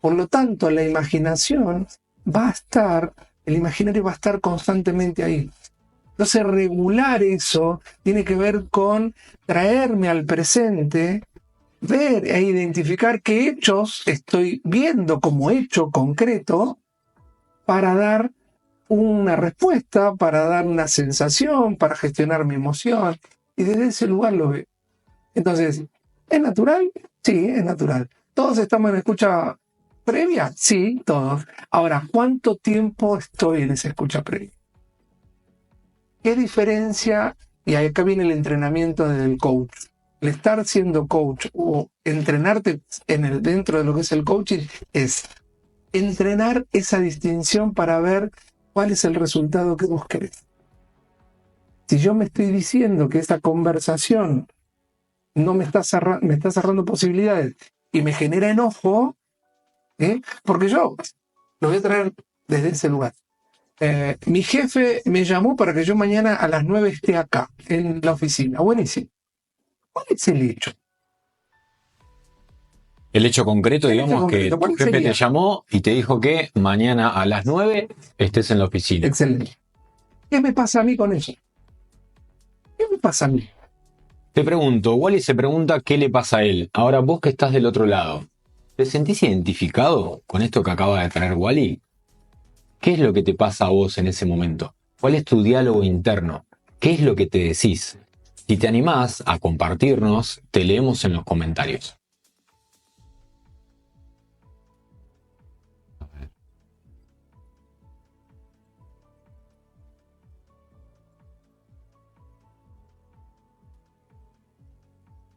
Por lo tanto, la imaginación el imaginario va a estar constantemente ahí. Entonces, regular eso tiene que ver con traerme al presente, ver e identificar qué hechos estoy viendo como hecho concreto para dar una respuesta, para dar una sensación, para gestionar mi emoción. Y desde ese lugar lo veo. Entonces, ¿es natural? Sí, es natural. ¿Todos estamos en escucha previa? Sí, todos. Ahora, ¿cuánto tiempo estoy en esa escucha previa? ¿Qué diferencia? Y acá viene el entrenamiento del coach. El estar siendo coach o entrenarte dentro de lo que es el coaching es entrenar esa distinción para ver cuál es el resultado que vos querés. Si yo me estoy diciendo que esta conversación no me está cerrando posibilidades y me genera enojo, porque yo lo voy a traer desde ese lugar. Mi jefe me llamó para que yo mañana a las 9 esté acá, en la oficina. Buenísimo. ¿Cuál es el hecho? El hecho concreto, digamos, que tu jefe te llamó y te dijo que mañana a las 9 estés en la oficina. Excelente. ¿Qué me pasa a mí con eso? ¿Qué me pasa a mí? Te pregunto, Wally se pregunta qué le pasa a él. Ahora vos que estás del otro lado, ¿te sentís identificado con esto que acaba de traer Wally? ¿Qué es lo que te pasa a vos en ese momento? ¿Cuál es tu diálogo interno? ¿Qué es lo que te decís? Si te animás a compartirnos, te leemos en los comentarios.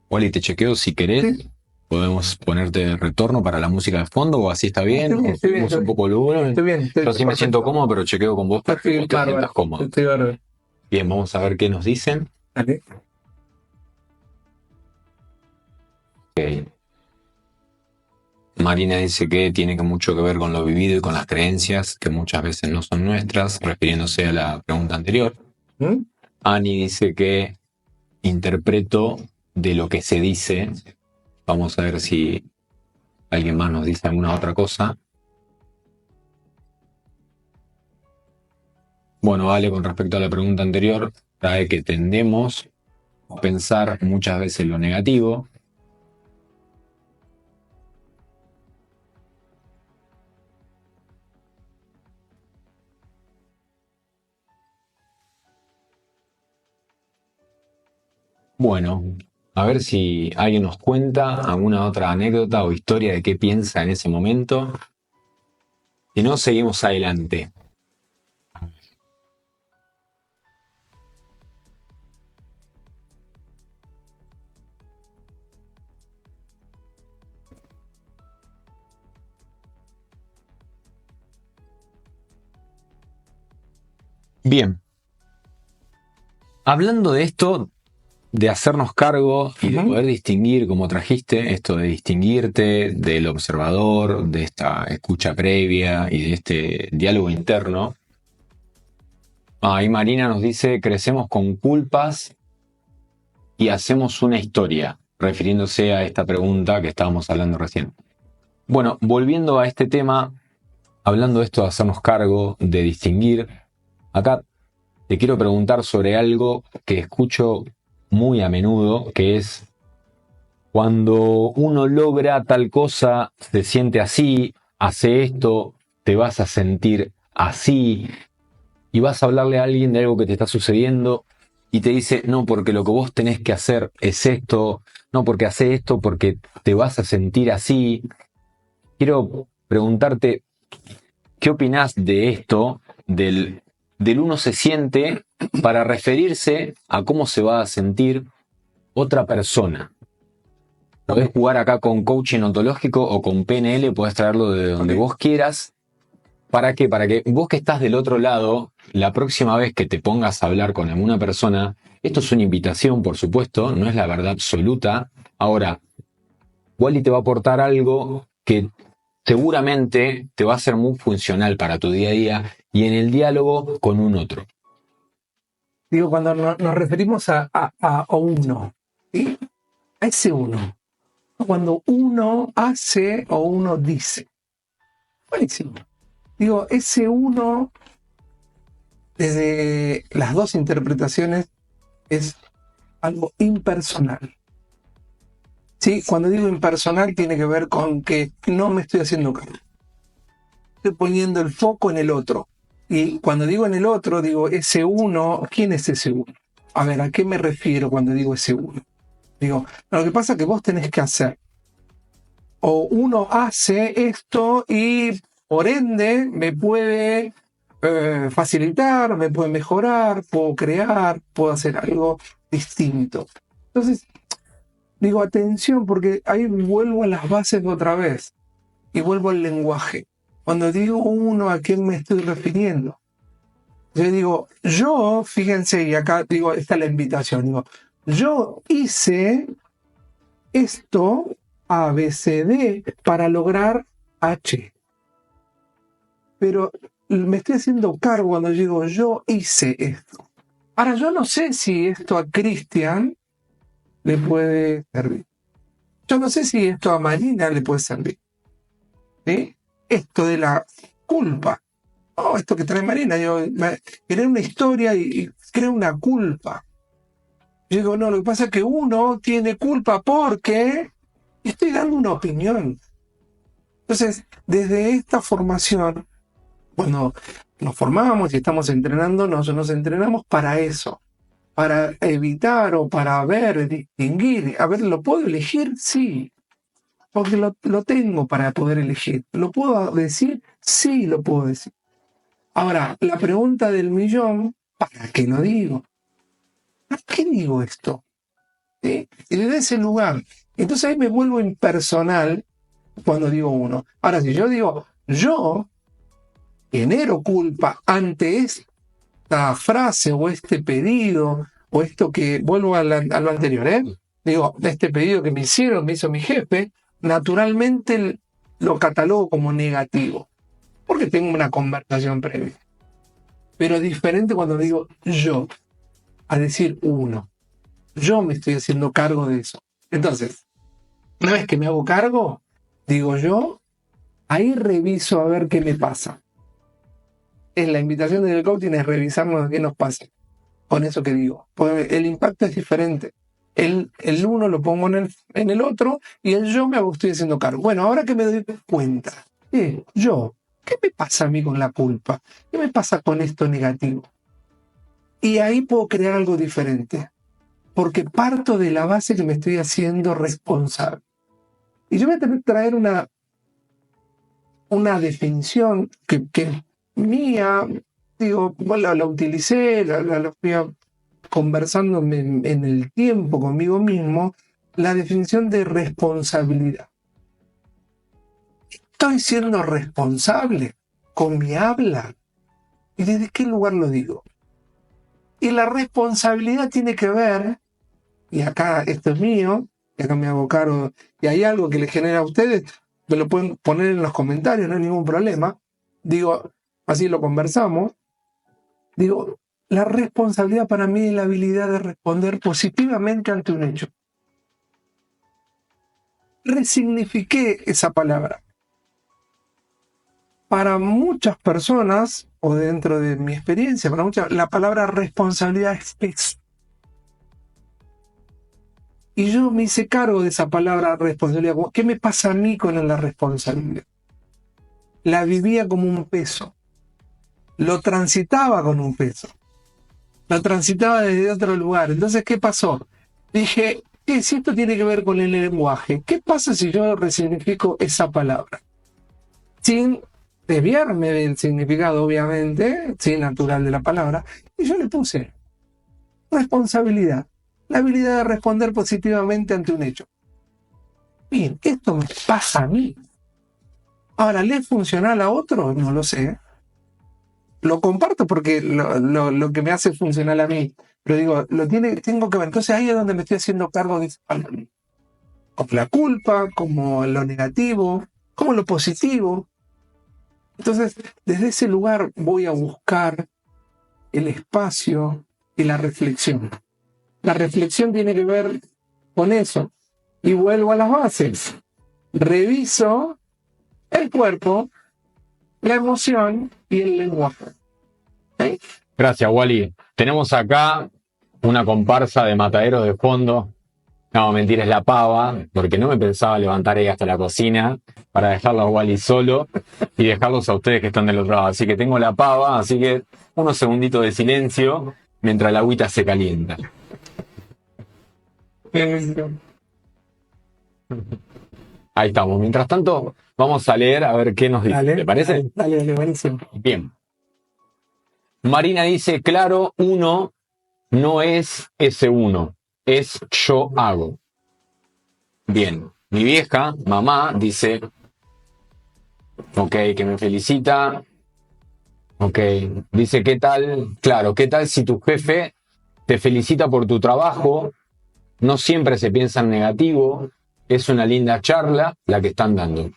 Wally, te chequeo si querés. Sí. Podemos ponerte retorno para la música de fondo o así está bien. Estoy bien. Un poco el volumen. Estoy bien. Yo sí me siento cómodo, pero chequeo con vos para que vos te sientas cómodo. Estoy bárbaro. Bien, vamos a ver qué nos dicen. Vale. Okay. Marina dice que tiene mucho que ver con lo vivido y con las creencias, que muchas veces no son nuestras, refiriéndose a la pregunta anterior. Ani dice que interpreto de lo que se dice. Vamos a ver si alguien más nos dice alguna otra cosa. Bueno, vale, con respecto a la pregunta anterior, trae que tendemos a pensar muchas veces lo negativo. Bueno, a ver si alguien nos cuenta alguna otra anécdota o historia de qué piensa en ese momento. Si no, seguimos adelante. Bien. Hablando de esto, de hacernos cargo y de Ujú. poder distinguir, como trajiste, esto de distinguirte del observador, de esta escucha previa y de este diálogo interno. Ahí Marina nos dice, crecemos con culpas y hacemos una historia, refiriéndose a esta pregunta que estábamos hablando recién. Bueno, volviendo a este tema, hablando de esto de hacernos cargo, de distinguir, acá te quiero preguntar sobre algo que escucho muy a menudo, que es cuando uno logra tal cosa, se siente así, hace esto, te vas a sentir así, y vas a hablarle a alguien de algo que te está sucediendo y te dice, no, porque lo que vos tenés que hacer es esto, no, porque hace esto, porque te vas a sentir así. Quiero preguntarte, ¿qué opinás de esto, del uno se siente para referirse a cómo se va a sentir otra persona? Podés jugar acá con coaching ontológico o con PNL, podés traerlo de donde vos quieras. ¿Para qué? Para que vos que estás del otro lado, la próxima vez que te pongas a hablar con alguna persona, esto es una invitación, por supuesto, no es la verdad absoluta. Ahora, Wally te va a aportar algo que seguramente te va a ser muy funcional para tu día a día y en el diálogo con un otro. Digo, cuando nos referimos a uno, ¿sí? A ese uno. Cuando uno hace o uno dice. Buenísimo. Digo, ese uno, desde las dos interpretaciones, es algo impersonal. ¿Sí? Cuando digo impersonal tiene que ver con que no me estoy haciendo cargo. Estoy poniendo el foco en el otro. Y cuando digo en el otro, digo ese uno, ¿quién es ese uno? A ver, ¿a qué me refiero cuando digo ese uno? Digo, lo que pasa es que vos tenés que hacer. O uno hace esto y por ende me puede facilitar, me puede mejorar, puedo crear, puedo hacer algo distinto. Entonces, digo, atención, porque ahí vuelvo a las bases de otra vez y vuelvo al lenguaje. Cuando digo uno, ¿a quién me estoy refiriendo? Yo digo, yo, fíjense, y acá digo, está la invitación, digo, yo hice esto A, B, C, D para lograr H. Pero me estoy haciendo cargo cuando digo, yo hice esto. Ahora, yo no sé si esto a Cristian le puede servir. Yo no sé si esto a Marina le puede servir. ¿Sí? Esto de la culpa. Oh, esto que trae Marina, yo creé una historia y creo una culpa. Yo digo, no, lo que pasa es que uno tiene culpa porque estoy dando una opinión. Entonces, desde esta formación, cuando nos formamos y estamos entrenándonos, nos entrenamos para eso, para evitar o para ver, distinguir. A ver, ¿lo puedo elegir? Sí, porque lo tengo para poder elegir. ¿Lo puedo decir? Sí, lo puedo decir. Ahora, la pregunta del millón, ¿para qué lo digo? ¿Para qué digo esto? ¿Sí? Y desde ese lugar, entonces ahí me vuelvo impersonal cuando digo uno. Ahora, si yo digo, yo genero culpa ante esta frase o este pedido o esto que, vuelvo a lo anterior, digo, este pedido que me hicieron, me hizo mi jefe, naturalmente lo catalogo como negativo, porque tengo una conversación previa. Pero es diferente cuando digo yo, a decir uno. Yo me estoy haciendo cargo de eso. Entonces, una vez que me hago cargo, digo yo, ahí reviso a ver qué me pasa. Es la invitación del coaching, es revisarnos qué nos pasa con eso que digo. Porque el impacto es diferente. El uno lo pongo en el otro y el yo me estoy haciendo cargo. Bueno, ahora que me doy cuenta, yo, ¿qué me pasa a mí con la culpa? ¿Qué me pasa con esto negativo? Y ahí puedo crear algo diferente. Porque parto de la base que me estoy haciendo responsable. Y yo voy a traer una definición que es mía, digo, bueno, la utilicé, la fui conversando en el tiempo conmigo mismo, la definición de responsabilidad. Estoy siendo responsable con mi habla. ¿Y desde qué lugar lo digo? Y la responsabilidad tiene que ver y acá esto es mío, y acá me hago cargo, y hay algo que les genera a ustedes, me lo pueden poner en los comentarios, no hay ningún problema. Digo, así lo conversamos. Digo, la responsabilidad para mí es la habilidad de responder positivamente ante un hecho. Resignifiqué esa palabra. Para muchas personas, o dentro de mi experiencia, para muchas, la palabra responsabilidad es peso. Y yo me hice cargo de esa palabra responsabilidad. ¿Qué me pasa a mí con la responsabilidad? La vivía como un peso. Lo transitaba con un peso. Lo transitaba desde otro lugar. Entonces, ¿qué pasó? Dije, ¿qué? Si esto tiene que ver con el lenguaje, ¿qué pasa si yo resignifico esa palabra? Sin desviarme del significado, obviamente, sí, natural de la palabra, y yo le puse responsabilidad, la habilidad de responder positivamente ante un hecho. Bien, esto me pasa a mí. Ahora, ¿le es funcional a otro? No lo sé. Lo comparto porque lo que me hace funcional a mí, pero digo, tengo que ver. Entonces ahí es donde me estoy haciendo cargo de esa palabra. Como la culpa, como lo negativo, como lo positivo. Entonces, desde ese lugar voy a buscar el espacio y la reflexión. La reflexión tiene que ver con eso. Y vuelvo a las bases. Reviso el cuerpo, la emoción y el lenguaje. ¿Okay? Gracias, Wally. Tenemos acá una comparsa de mataderos de fondo. No, mentira, es la pava, porque no me pensaba levantar ahí hasta la cocina para dejarlo a Wally solo y dejarlos a ustedes que están del otro lado. Así que tengo la pava, así que unos segunditos de silencio mientras la agüita se calienta. Ahí estamos. Mientras tanto, vamos a leer a ver qué nos dice. Dale, ¿Te parece? Dale, buenísimo. Bien. Marina dice, claro, uno no es ese uno, es yo hago. Bien. Mi vieja, mamá, dice, ok, que me felicita. Ok, dice, ¿qué tal? Claro, ¿qué tal si tu jefe te felicita por tu trabajo? No siempre se piensa en negativo, es una linda charla la que están dando.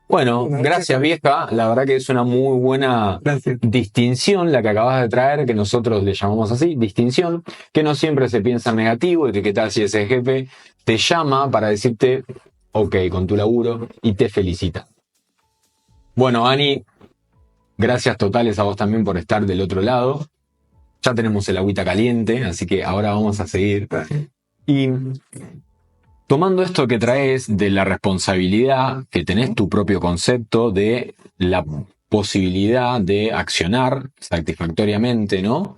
Bueno, gracias vieja, la verdad que es una muy buena distinción la que acabas de traer, que nosotros le llamamos así, distinción, que no siempre se piensa en negativo y que qué tal si ese jefe te llama para decirte, ok, con tu laburo y te felicita. Bueno, Ani, gracias totales a vos también por estar del otro lado. Ya tenemos el agüita caliente, así que ahora vamos a seguir. Y tomando esto que traes de la responsabilidad, que tenés tu propio concepto de la posibilidad de accionar satisfactoriamente, ¿no?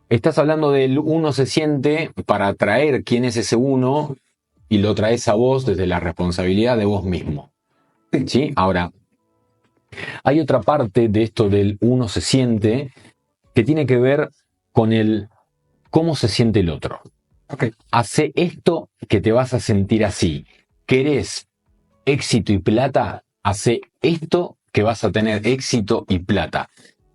Estás hablando del uno se siente para atraer quién es ese uno y lo traes a vos desde la responsabilidad de vos mismo. ¿Sí? Ahora, hay otra parte de esto del uno se siente que tiene que ver con el cómo se siente el otro. Okay. Hace esto que te vas a sentir así. ¿Querés éxito y plata? Hace esto que vas a tener éxito y plata.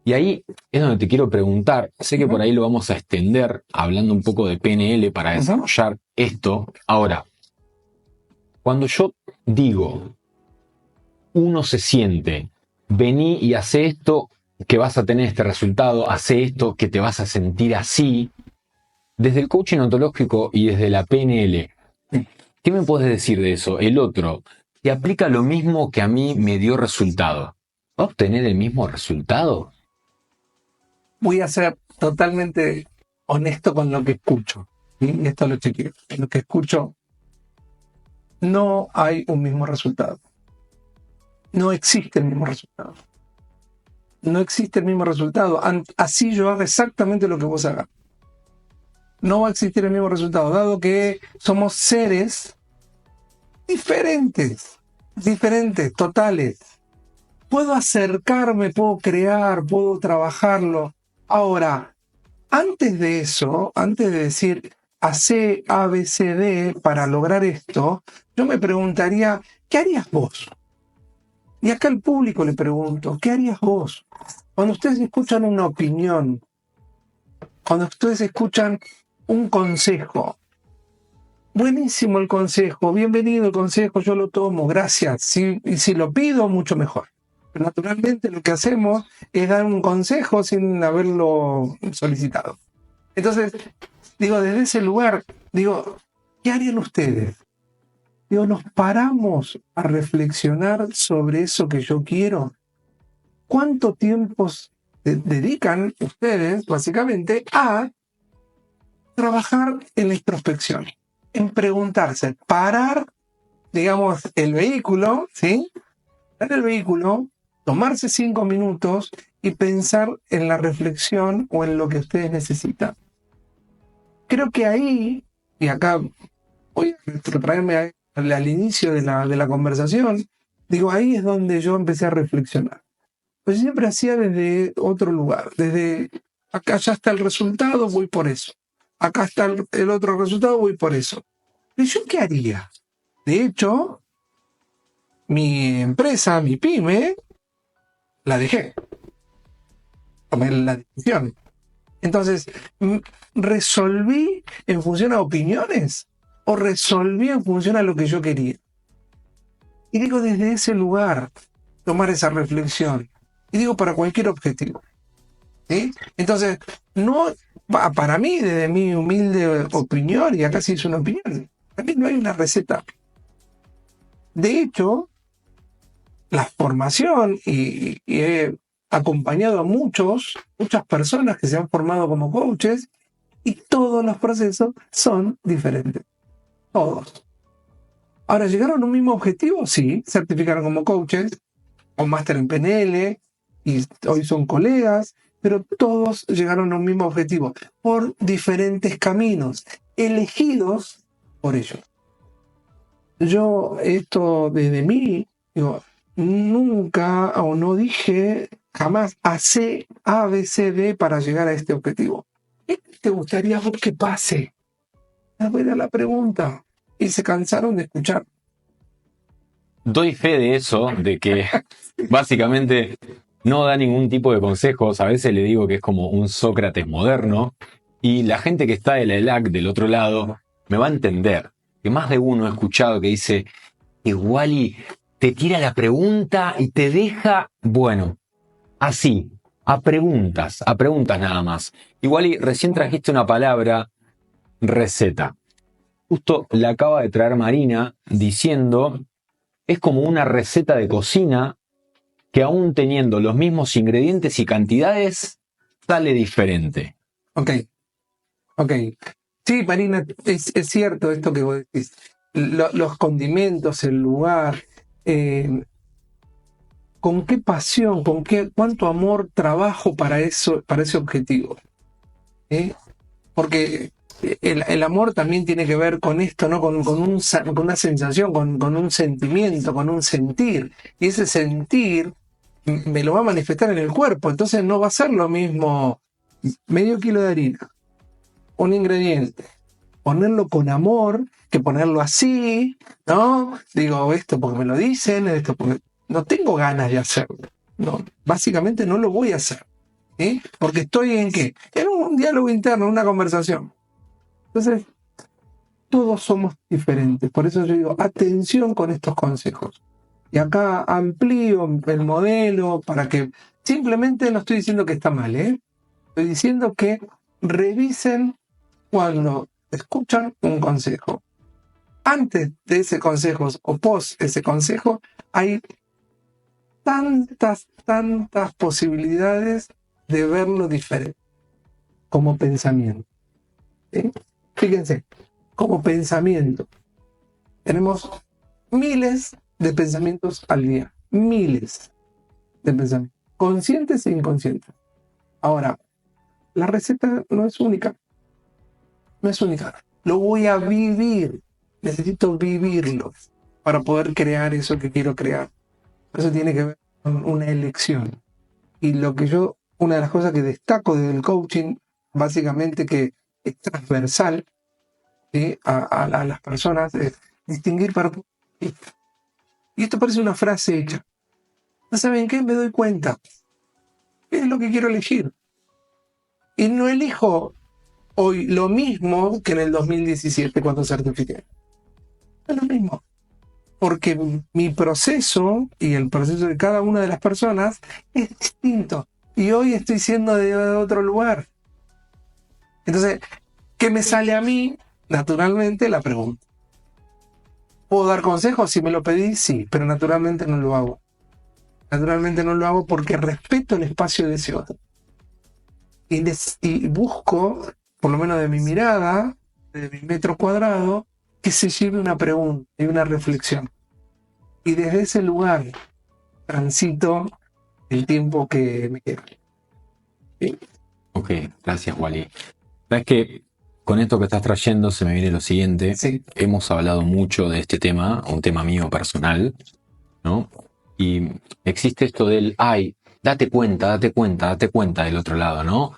Y ahí es donde te quiero preguntar, sé que por ahí lo vamos a extender hablando un poco de PNL para desarrollar esto. Ahora, cuando yo digo, uno se siente, vení y hace esto que vas a tener este resultado, hace esto que te vas a sentir así. Desde el coaching ontológico y desde la PNL, ¿qué me puedes decir de eso? El otro, ¿te aplica lo mismo que a mí me dio resultado? ¿Va a obtener el mismo resultado? Voy a ser totalmente honesto con lo que escucho. ¿Sí? Y esto lo chequeo. Lo que escucho, no hay un mismo resultado. No existe el mismo resultado. No existe el mismo resultado. Así yo haga exactamente lo que vos hagas. No va a existir el mismo resultado, dado que somos seres diferentes, totales. Puedo acercarme, puedo crear, puedo trabajarlo. Ahora, antes de eso, antes de decir hace A, B, C, D para lograr esto, yo me preguntaría, ¿qué harías vos? Y acá al público le pregunto, ¿qué harías vos? Cuando ustedes escuchan una opinión, cuando ustedes escuchan un consejo. Buenísimo el consejo, bienvenido el consejo, yo lo tomo, gracias. Y si lo pido, mucho mejor. Pero naturalmente lo que hacemos es dar un consejo sin haberlo solicitado. Entonces, digo, desde ese lugar, digo, ¿qué harían ustedes? Digo, nos paramos a reflexionar sobre eso que yo quiero. ¿Cuánto tiempo dedican ustedes, básicamente, a trabajar en la introspección? En preguntarse, parar, digamos, el vehículo, ¿sí? Parar el vehículo, tomarse 5 minutos y pensar en la reflexión o en lo que ustedes necesitan. Creo que ahí, y acá voy a retrotraerme al inicio de la conversación, digo, ahí es donde yo empecé a reflexionar. Pues siempre hacía desde otro lugar, desde acá ya está el resultado, voy por eso. Acá está el otro resultado, voy por eso. ¿Y yo qué haría? De hecho, mi empresa, mi pyme, la dejé. Tomé la decisión. Entonces, ¿resolví en función a opiniones o resolví en función a lo que yo quería? Y digo, desde ese lugar, tomar esa reflexión. Y digo, para cualquier objetivo. ¿Sí? Entonces, no, para mí, desde mi humilde opinión, y acá sí es una opinión, para mí no hay una receta. De hecho, la formación, y he acompañado a muchas personas que se han formado como coaches, y todos los procesos son diferentes. Todos. Ahora, ¿llegaron a un mismo objetivo? Sí, certificaron como coaches, o máster en PNL, y hoy son colegas, pero todos llegaron a un mismo objetivo, por diferentes caminos, elegidos por ellos. Yo, esto desde mí, digo, nunca o no dije jamás hace A, B, C, D para llegar a este objetivo. ¿Qué te gustaría vos que pase? Esa era la pregunta. Y se cansaron de escuchar. Doy fe de eso, de que básicamente no da ningún tipo de consejos. A veces le digo que es como un Sócrates moderno. Y la gente que está de la ELAC del otro lado me va a entender. Que más de uno he escuchado que dice, igual y te tira la pregunta y te deja, bueno, así, a preguntas nada más. Igual y recién trajiste una palabra, receta. Justo la acaba de traer Marina diciendo, es como una receta de cocina que aún teniendo los mismos ingredientes y cantidades, sale diferente. Ok. Sí, Marina, es cierto esto que vos decís. Los condimentos, el lugar, con qué pasión, cuánto amor trabajo para eso, para ese objetivo. Porque el amor también tiene que ver con esto, ¿no? Con una sensación, con un sentimiento, con un sentir. Y ese sentir me lo va a manifestar en el cuerpo. Entonces no va a ser lo mismo medio kilo de harina, un ingrediente, ponerlo con amor que ponerlo así, ¿no? Digo esto porque me lo dicen, esto porque no tengo ganas de hacerlo. No, básicamente no lo voy a hacer. ¿Sí? Porque estoy en ¿qué? En un diálogo interno, en una conversación. Entonces, todos somos diferentes. Por eso yo digo, atención con estos consejos. Y acá amplío el modelo para que simplemente no estoy diciendo que está mal, estoy diciendo que revisen cuando escuchan un consejo. Antes de ese consejo o post ese consejo, hay tantas posibilidades de verlo diferente como pensamiento. ¿Sí? Fíjense, como pensamiento. Tenemos miles de pensamientos al día. Miles de pensamientos. Conscientes e inconscientes. Ahora, la receta no es única. No es única. Lo voy a vivir. Necesito vivirlo para poder crear eso que quiero crear. Eso tiene que ver con una elección. Y una de las cosas que destaco del coaching, básicamente que es transversal, ¿sí? a las personas, es distinguir para... Y esto parece una frase hecha. ¿No saben qué? Me doy cuenta. ¿Qué es lo que quiero elegir? Y no elijo hoy lo mismo que en el 2017 cuando certifiqué. Es lo mismo. Porque mi proceso y el proceso de cada una de las personas es distinto. Y hoy estoy siendo de otro lugar. Entonces, ¿qué me sale a mí? Naturalmente la pregunta. ¿Puedo dar consejos? Si me lo pedís, sí, pero naturalmente no lo hago. Naturalmente no lo hago porque respeto el espacio de ese otro. Y busco, por lo menos de mi mirada, de mi metro cuadrado, que se lleve una pregunta y una reflexión. Y desde ese lugar transito el tiempo que me queda. ¿Sí? Ok, gracias, Wally. Sabes que con esto que estás trayendo se me viene lo siguiente. Sí. Hemos hablado mucho de este tema, un tema mío personal, ¿no? Y existe esto del, ay, date cuenta del otro lado, ¿no?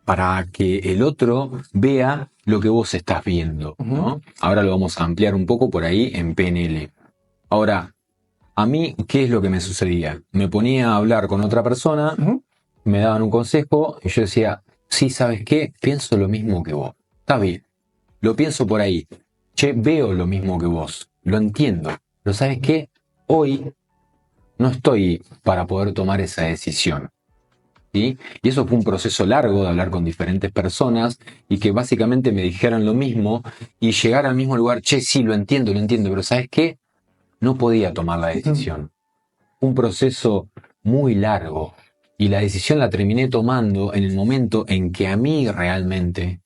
Para que el otro vea lo que vos estás viendo, ¿no? Ahora lo vamos a ampliar un poco por ahí en PNL. Ahora, a mí, ¿qué es lo que me sucedía? Me ponía a hablar con otra persona, me daban un consejo y yo decía, sí, ¿sabes qué? Pienso lo mismo que vos. Está bien, lo pienso por ahí. Che, veo lo mismo que vos, lo entiendo. Pero ¿sabes qué? Hoy no estoy para poder tomar esa decisión. ¿Sí? Y eso fue un proceso largo de hablar con diferentes personas y que básicamente me dijeran lo mismo y llegar al mismo lugar, che, sí, lo entiendo, pero ¿sabes qué? No podía tomar la decisión. Un proceso muy largo y la decisión la terminé tomando en el momento en que a mí realmente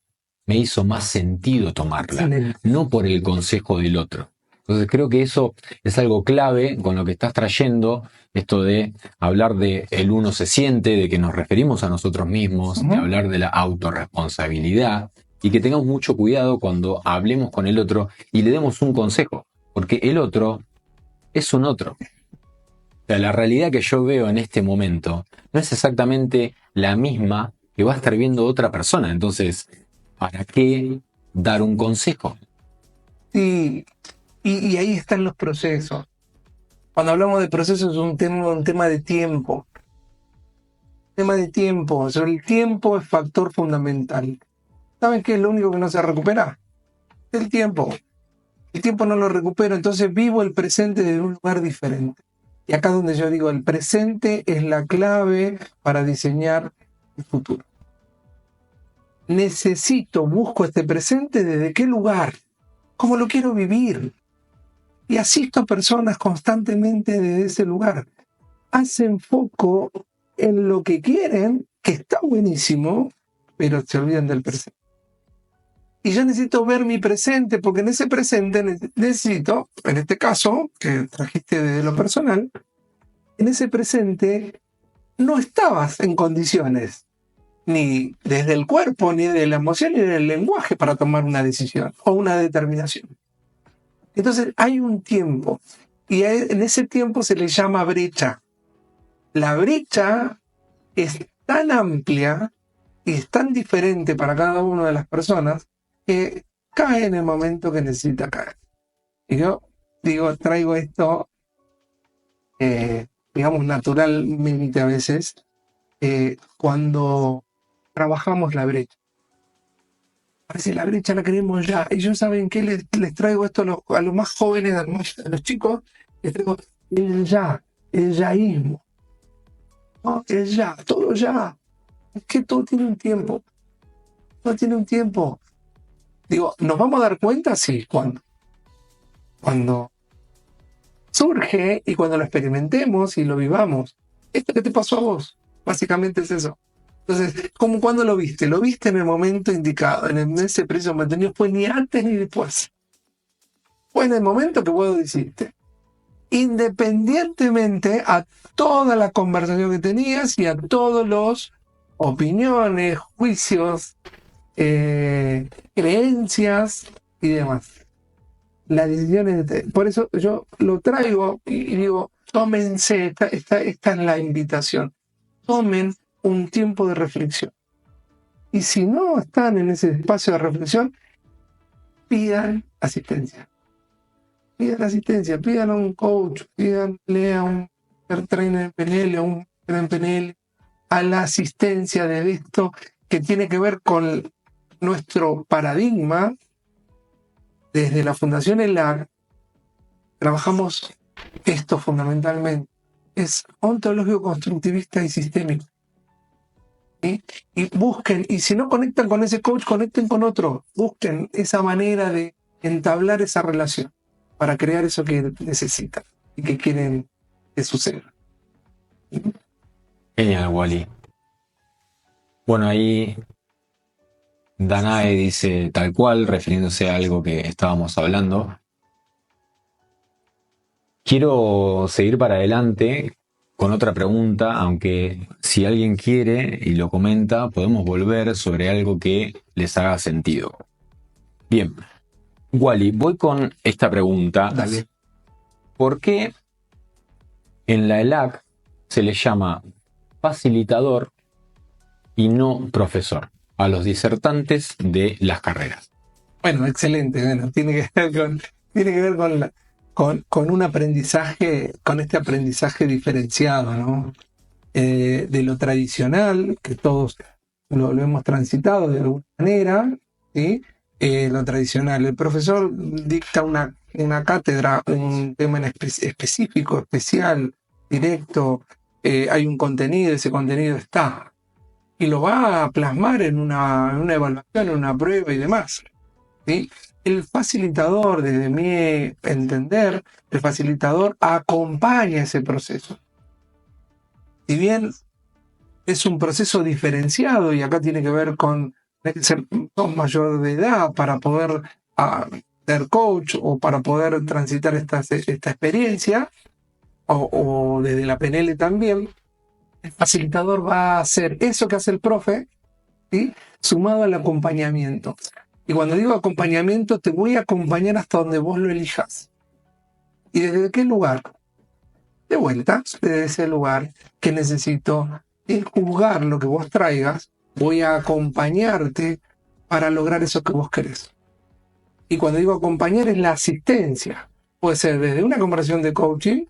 me hizo más sentido tomarla, no por el consejo del otro. Entonces creo que eso es algo clave con lo que estás trayendo, esto de hablar de el uno se siente, de que nos referimos a nosotros mismos, de hablar de la autorresponsabilidad y que tengamos mucho cuidado cuando hablemos con el otro y le demos un consejo, porque el otro es un otro. O sea, la realidad que yo veo en este momento no es exactamente la misma que va a estar viendo otra persona. Entonces, ¿para qué dar un consejo? Sí, y ahí están los procesos. Cuando hablamos de procesos es un tema de tiempo. Tema de tiempo. O sea, el tiempo es factor fundamental. ¿Saben qué es lo único que no se recupera? El tiempo. El tiempo no lo recupero, entonces vivo el presente de un lugar diferente. Y acá es donde yo digo, el presente es la clave para diseñar el futuro. Busco este presente desde qué lugar, cómo lo quiero vivir. Y asisto a personas constantemente desde ese lugar. Hacen foco en lo que quieren, que está buenísimo, pero se olvidan del presente. Y yo necesito ver mi presente, porque en ese presente necesito, en este caso, que trajiste de lo personal, en ese presente no estabas en condiciones, ni desde el cuerpo, ni de la emoción, ni del lenguaje para tomar una decisión o una determinación. Entonces hay un tiempo, y en ese tiempo se le llama brecha. La brecha es tan amplia y es tan diferente para cada una de las personas que cae en el momento que necesita caer. Y yo traigo esto, digamos, naturalmente a veces, cuando trabajamos la brecha. A veces la brecha la queremos ya. Y yo, ¿saben qué? Les traigo esto a los más jóvenes, a los chicos, les traigo el yaísmo. ¿No? El ya, todo ya. Es que todo tiene un tiempo. Todo tiene un tiempo. Digo, ¿nos vamos a dar cuenta? Sí, cuando surge y cuando lo experimentemos y lo vivamos. ¿Esto qué te pasó a vos? Básicamente es eso. Entonces, ¿cómo cuando lo viste? Lo viste en el momento indicado, en ese preciso momento. No fue ni antes ni después. Fue en el momento que vos dijiste. Independientemente a toda la conversación que tenías y a todos los opiniones, juicios, creencias y demás. La decisión es por eso yo lo traigo y digo, tómense, esta es la invitación, tomen un tiempo de reflexión. Y si no están en ese espacio de reflexión, pidan asistencia. Pidan a un coach, pídanle a un trainer en PNL, a un trainer en PNL, a la asistencia de esto que tiene que ver con nuestro paradigma, desde la Fundación ELAC, trabajamos esto fundamentalmente. Es ontológico, constructivista y sistémico. ¿Sí? Y busquen, y si no conectan con ese coach, conecten con otro. Busquen esa manera de entablar esa relación para crear eso que necesitan y que quieren que suceda. Genial, Wally. Bueno, ahí Danae dice tal cual, refiriéndose a algo que estábamos hablando. Quiero seguir para adelante con otra pregunta, aunque si alguien quiere y lo comenta, podemos volver sobre algo que les haga sentido. Bien, Wally, voy con esta pregunta. Dale. ¿Por qué en la ELAC se le llama facilitador y no profesor a los disertantes de las carreras? Bueno, excelente. Bueno, tiene que ver con un aprendizaje, con este aprendizaje diferenciado, ¿no? De lo tradicional, que todos lo hemos transitado de alguna manera, ¿sí? Lo tradicional. El profesor dicta una cátedra, un tema específico, especial, directo, hay un contenido, ese contenido está, y lo va a plasmar en una evaluación, en una prueba y demás, ¿sí? El facilitador, desde mi entender, el facilitador acompaña ese proceso. Si bien es un proceso diferenciado, y acá tiene que ver con ser mayor de edad para poder ser coach o para poder transitar esta experiencia, o desde la PNL también, el facilitador va a hacer eso que hace el profe, ¿sí? Sumado al acompañamiento. Y cuando digo acompañamiento, te voy a acompañar hasta donde vos lo elijas. ¿Y desde qué lugar? De vuelta, desde ese lugar que necesito juzgar lo que vos traigas, voy a acompañarte para lograr eso que vos querés. Y cuando digo acompañar es la asistencia. Puede ser desde una conversación de coaching,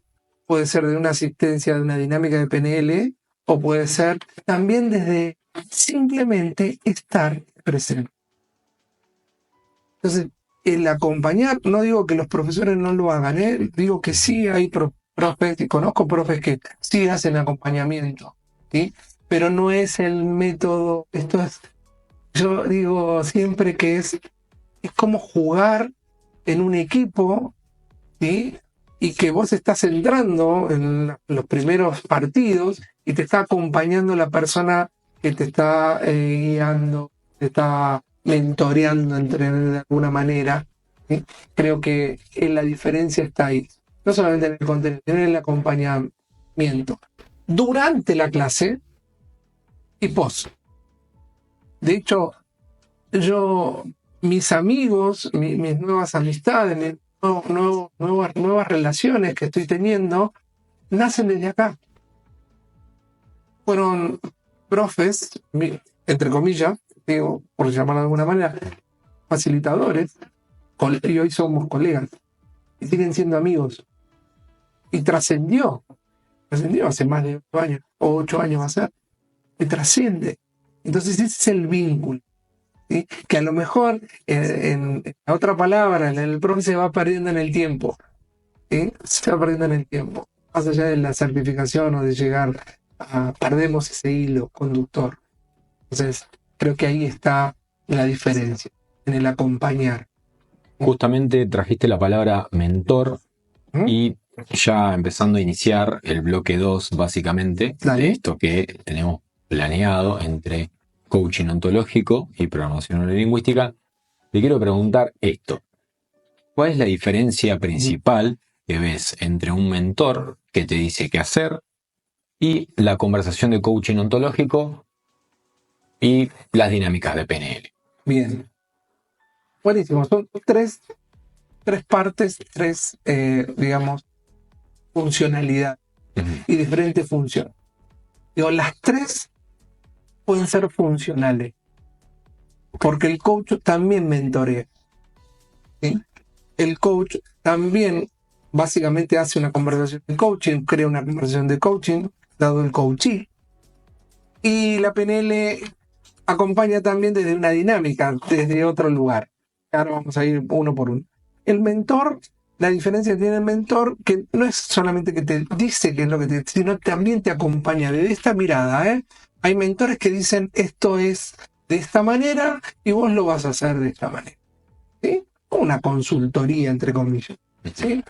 puede ser de una asistencia de una dinámica de PNL, o puede ser también desde simplemente estar presente. Entonces, el acompañar, no digo que los profesores no lo hagan, digo que sí hay profes, y conozco profes que sí hacen acompañamiento, ¿sí? Pero no es el método. Esto es, yo digo siempre que es como jugar en un equipo, ¿sí? Y que vos estás entrando en los primeros partidos y te está acompañando la persona que te está guiando, te está mentoreando de alguna manera, ¿sí? Creo que la diferencia está ahí. No solamente en el contenido, sino en el acompañamiento. Durante la clase y post. De hecho, mis amigos, mis nuevas amistades, nuevas relaciones que estoy teniendo, nacen desde acá. Fueron profes, entre comillas, digo, por llamarlo de alguna manera, facilitadores, y hoy somos colegas, y siguen siendo amigos. Y trascendió hace más de 8 años, o 8 años va a ser, y trasciende. Entonces ese es el vínculo, ¿sí? Que a lo mejor en la otra palabra, en el profe se va perdiendo en el tiempo, ¿sí? Se va perdiendo en el tiempo, más allá de la certificación o de llegar perdemos ese hilo conductor. Entonces creo que ahí está la diferencia, en el acompañar. Justamente trajiste la palabra mentor y ya empezando a iniciar el bloque 2 básicamente, de esto que tenemos planeado entre coaching ontológico y programación neurolingüística, te quiero preguntar esto. ¿Cuál es la diferencia principal que ves entre un mentor que te dice qué hacer y la conversación de coaching ontológico y las dinámicas de PNL? Bien. Buenísimo. Son tres partes, digamos, funcionalidad y diferentes funciones. Digo, las tres pueden ser funcionales, porque el coach también mentorea, ¿sí? El coach también básicamente hace una conversación de coaching, crea una conversación de coaching, dado el coachee. Y la PNL acompaña también desde una dinámica, desde otro lugar. Ahora vamos a ir uno por uno. El mentor, la diferencia que tiene el mentor, que no es solamente que te dice qué es lo que te, sino también te acompaña desde esta mirada, ¿eh? Hay mentores que dicen esto es de esta manera y vos lo vas a hacer de esta manera. ¿Sí? Una consultoría, entre comillas. ¿Sí?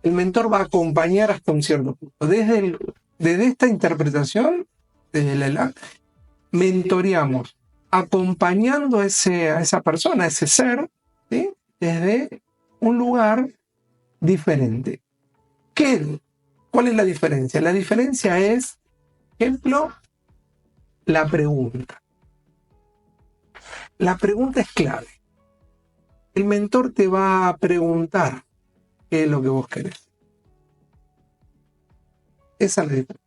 El mentor va a acompañar hasta un cierto punto. Desde esta interpretación, desde la mentoreamos, acompañando a esa persona, a ese ser, ¿sí? Desde un lugar diferente. ¿Cuál es la diferencia? La diferencia es, ejemplo, la pregunta. La pregunta es clave. El mentor te va a preguntar qué es lo que vos querés. Esa es la diferencia.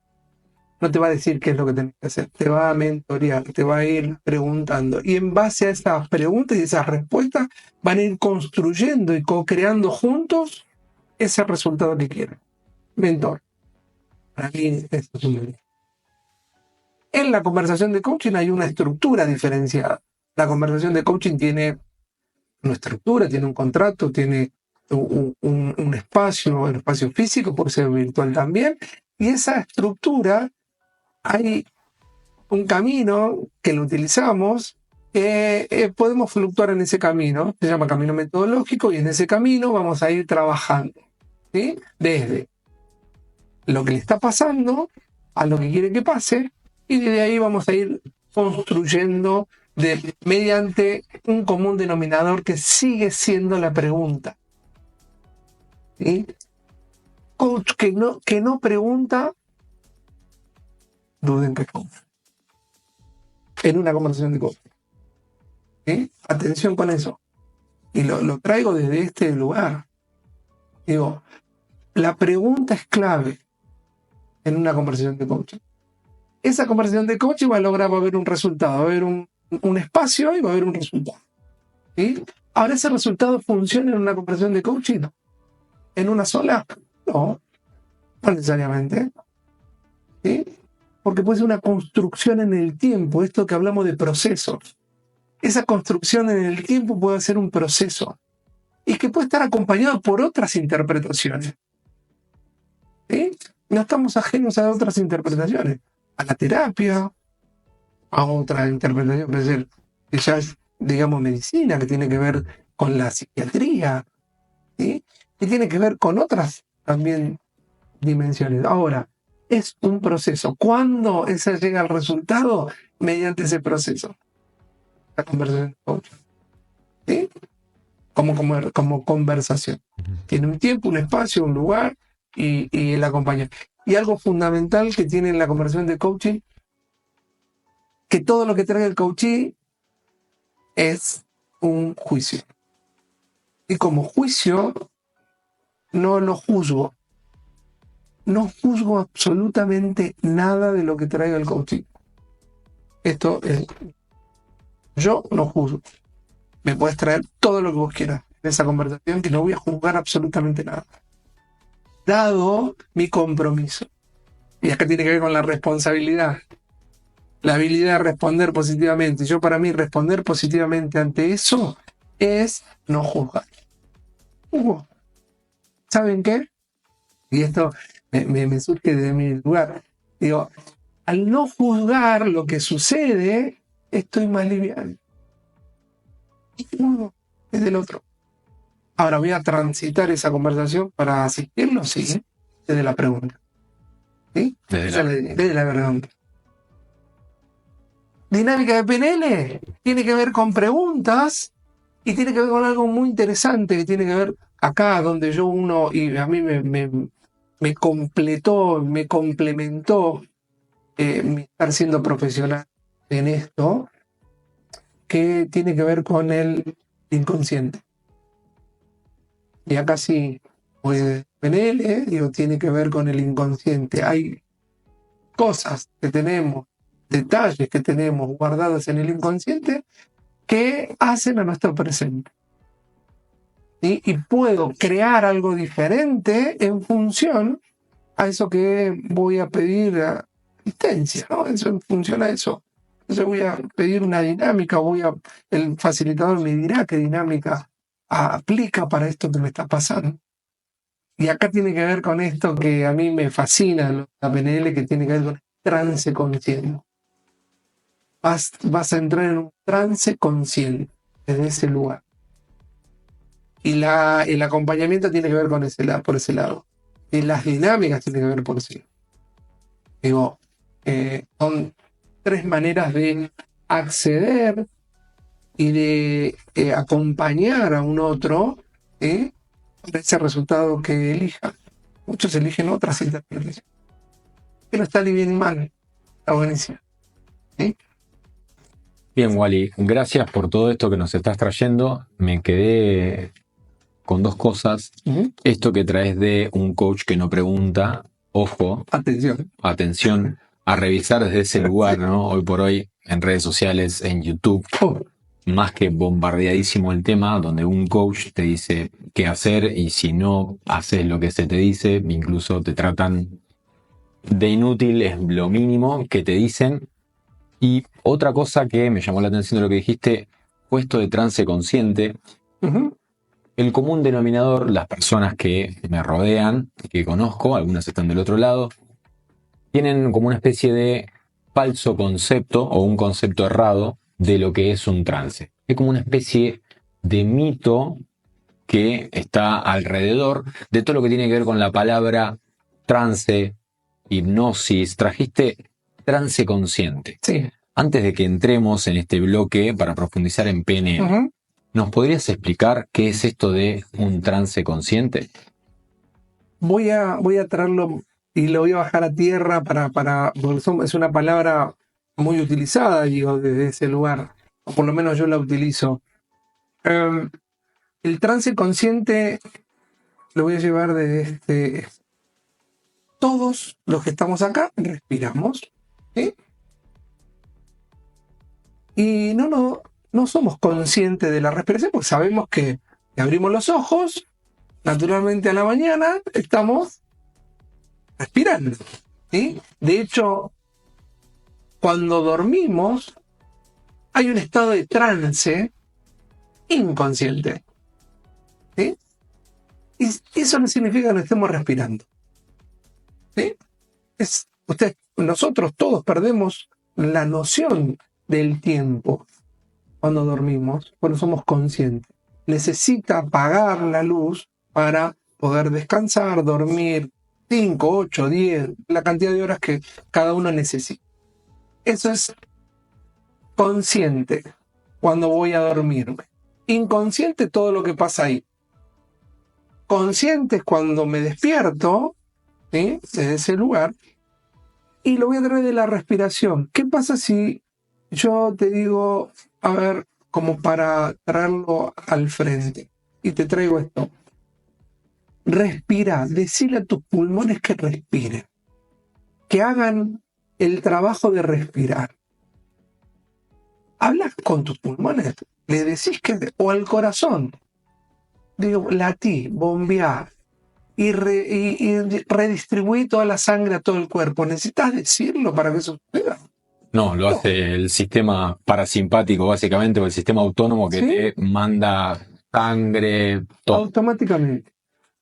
No te va a decir qué es lo que tenés que hacer. Te va a mentorear, te va a ir preguntando. Y en base a esas preguntas y esas respuestas van a ir construyendo y co-creando juntos ese resultado que quieren. Mentor. Para mí, eso es un mentor. En la conversación de coaching hay una estructura diferenciada. La conversación de coaching tiene una estructura, tiene un contrato, tiene un espacio físico, puede ser virtual también. Y esa estructura, hay un camino que lo utilizamos, podemos fluctuar en ese camino, se llama camino metodológico, y en ese camino vamos a ir trabajando, ¿sí? Desde lo que le está pasando a lo que quiere que pase, y desde ahí vamos a ir construyendo mediante un común denominador que sigue siendo la pregunta. ¿Sí? Coach que no pregunta, duden que compra. En una conversación de coaching. ¿Sí? Atención con eso. Y lo traigo desde este lugar. Digo, la pregunta es clave en una conversación de coaching. Esa conversación de coaching va a haber un resultado, va a haber un espacio y va a haber un resultado. ¿Sí? Ahora, ¿ese resultado funciona en una conversación de coaching? ¿En una sola? No necesariamente. ¿Sí? Porque puede ser una construcción en el tiempo, esto que hablamos de procesos. Esa construcción en el tiempo puede ser un proceso y que puede estar acompañado por otras interpretaciones. ¿Sí? No estamos ajenos a otras interpretaciones, a la terapia, a otra interpretación, puede ser que ya es, digamos, medicina, que tiene que ver con la psiquiatría, ¿sí? Y tiene que ver con otras también dimensiones. Ahora, es un proceso. ¿Cuándo esa llega al resultado? Mediante ese proceso. La conversación. ¿Sí? Como conversación. Tiene un tiempo, un espacio, un lugar y el acompañamiento. Y algo fundamental que tiene la conversación de coaching, que todo lo que trae el coaching es un juicio. Y como juicio, no lo juzgo. No juzgo absolutamente nada de lo que traiga el coaching. Esto es, yo no juzgo. Me puedes traer todo lo que vos quieras en esa conversación, que no voy a juzgar absolutamente nada. Dado mi compromiso. Y acá tiene que ver con la responsabilidad. La habilidad de responder positivamente. Yo, para mí, responder positivamente ante eso es no juzgar. ¿Saben qué? Y esto me surge de mi lugar. Digo, al no juzgar lo que sucede, estoy más liviano. Uno es del otro. Ahora voy a transitar esa conversación para asistirlo, sí, desde la pregunta. ¿Sí? Desde la pregunta. Dinámica de PNL tiene que ver con preguntas y tiene que ver con algo muy interesante que tiene que ver acá donde y a mí me complementó mi estar siendo profesional en esto, que tiene que ver con el inconsciente. Y acá sí, pues PNL, tiene que ver con el inconsciente. Hay cosas que tenemos, detalles que tenemos guardados en el inconsciente que hacen a nuestro presente. ¿Sí? Y puedo crear algo diferente en función a eso que voy a pedir asistencia, ¿no? Eso, en función a eso. Entonces voy a pedir una dinámica, el facilitador me dirá qué dinámica aplica para esto que me está pasando. Y acá tiene que ver con esto que a mí me fascina, la PNL, que tiene que ver con el trance consciente. Vas a entrar en un trance consciente desde ese lugar. Y el acompañamiento tiene que ver con por ese lado. Y las dinámicas tienen que ver por ese lado. Digo, son 3 maneras de acceder y de acompañar a un otro para ese resultado que elija. Muchos eligen otras interpretaciones. Que no está ni bien ni mal. Está buenísimo. ¿Sí? Bien, Wally, gracias por todo esto que nos estás trayendo. Me quedé con 2 cosas. Esto que traes de un coach que no pregunta, ojo, atención, a revisar desde ese lugar, ¿no? Hoy por hoy, en redes sociales, en YouTube, más que bombardeadísimo el tema, donde un coach te dice qué hacer y si no haces lo que se te dice, incluso te tratan de inútil, es lo mínimo que te dicen. Y otra cosa que me llamó la atención de lo que dijiste, puesto de trance consciente. El común denominador, las personas que me rodean, que conozco, algunas están del otro lado, tienen como una especie de falso concepto o un concepto errado de lo que es un trance. Es como una especie de mito que está alrededor de todo lo que tiene que ver con la palabra trance, hipnosis. Trajiste trance consciente. Sí. Antes de que entremos en este bloque para profundizar en PNL, ¿nos podrías explicar qué es esto de un trance consciente? Voy a traerlo y lo voy a bajar a tierra porque es una palabra muy utilizada, digo, desde ese lugar. O por lo menos yo la utilizo. El trance consciente lo voy a llevar de todos los que estamos acá respiramos, ¿sí? Y no somos conscientes de la respiración, porque sabemos que abrimos los ojos, naturalmente a la mañana estamos respirando, ¿sí? De hecho, cuando dormimos, hay un estado de trance inconsciente, ¿sí? Y eso no significa que no estemos respirando, ¿sí? Nosotros todos perdemos la noción del tiempo cuando dormimos, cuando somos conscientes. Necesita apagar la luz para poder descansar, dormir 5, 8, 10, la cantidad de horas que cada uno necesita. Eso es consciente cuando voy a dormirme. Inconsciente todo lo que pasa ahí. Consciente es cuando me despierto, ¿sí? Desde ese lugar. Y lo voy a traer de la respiración. ¿Qué pasa si yo te digo, a ver, como para traerlo al frente, y te traigo esto? Respira, decile a tus pulmones que respiren, que hagan el trabajo de respirar. Hablas con tus pulmones, le decís o al corazón, digo, latí, bombear, y redistribuir toda la sangre a todo el cuerpo. ¿Necesitas decirlo para que eso suceda? No, lo hace el sistema parasimpático, básicamente, o el sistema autónomo que te manda sangre, todo. Automáticamente.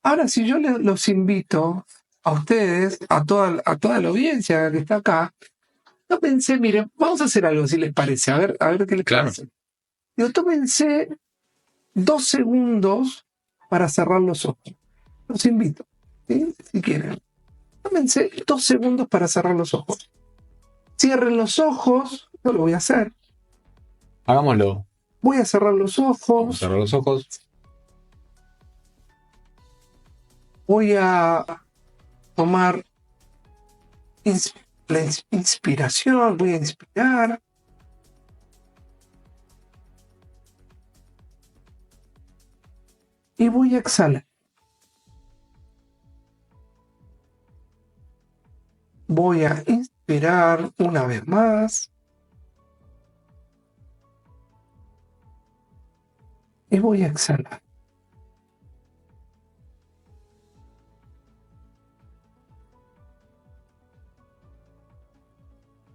Ahora, si yo los invito a ustedes, a toda la audiencia que está acá, yo pensé, miren, vamos a hacer algo si les parece, a ver qué les parece. Yo tómense 2 segundos para cerrar los ojos. Los invito, ¿sí? Si quieren. Tómense 2 segundos para cerrar los ojos. Cierren los ojos, yo lo voy a hacer. Hagámoslo. Voy a cerrar los ojos. Cerrar los ojos. Voy a tomar la inspiración, voy a inspirar. Y voy a exhalar. Voy a inspirar una vez más. Y voy a exhalar.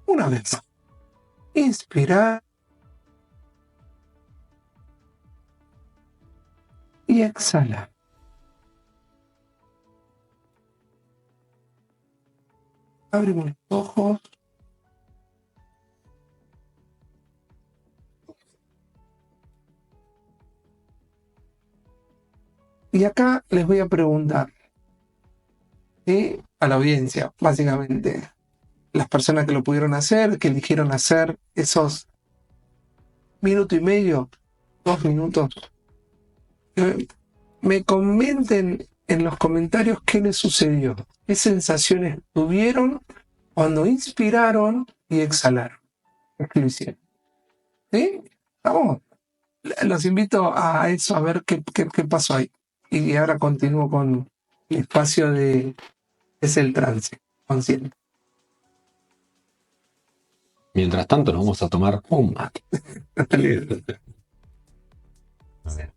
Una vez más. inspirar y exhalar. Abrimos los ojos. Y acá les voy a preguntar, ¿sí?, a la audiencia, básicamente, las personas que lo pudieron hacer, que eligieron hacer esos 1,5 minutos, 2 minutos, me comenten en los comentarios qué les sucedió, qué sensaciones tuvieron cuando inspiraron y exhalaron. ¿Qué lo hicieron? ¿Sí? Vamos, los invito a eso, a ver qué pasó ahí. Y ahora continúo con el espacio de es el trance consciente. Mientras tanto, nos vamos a tomar un mate.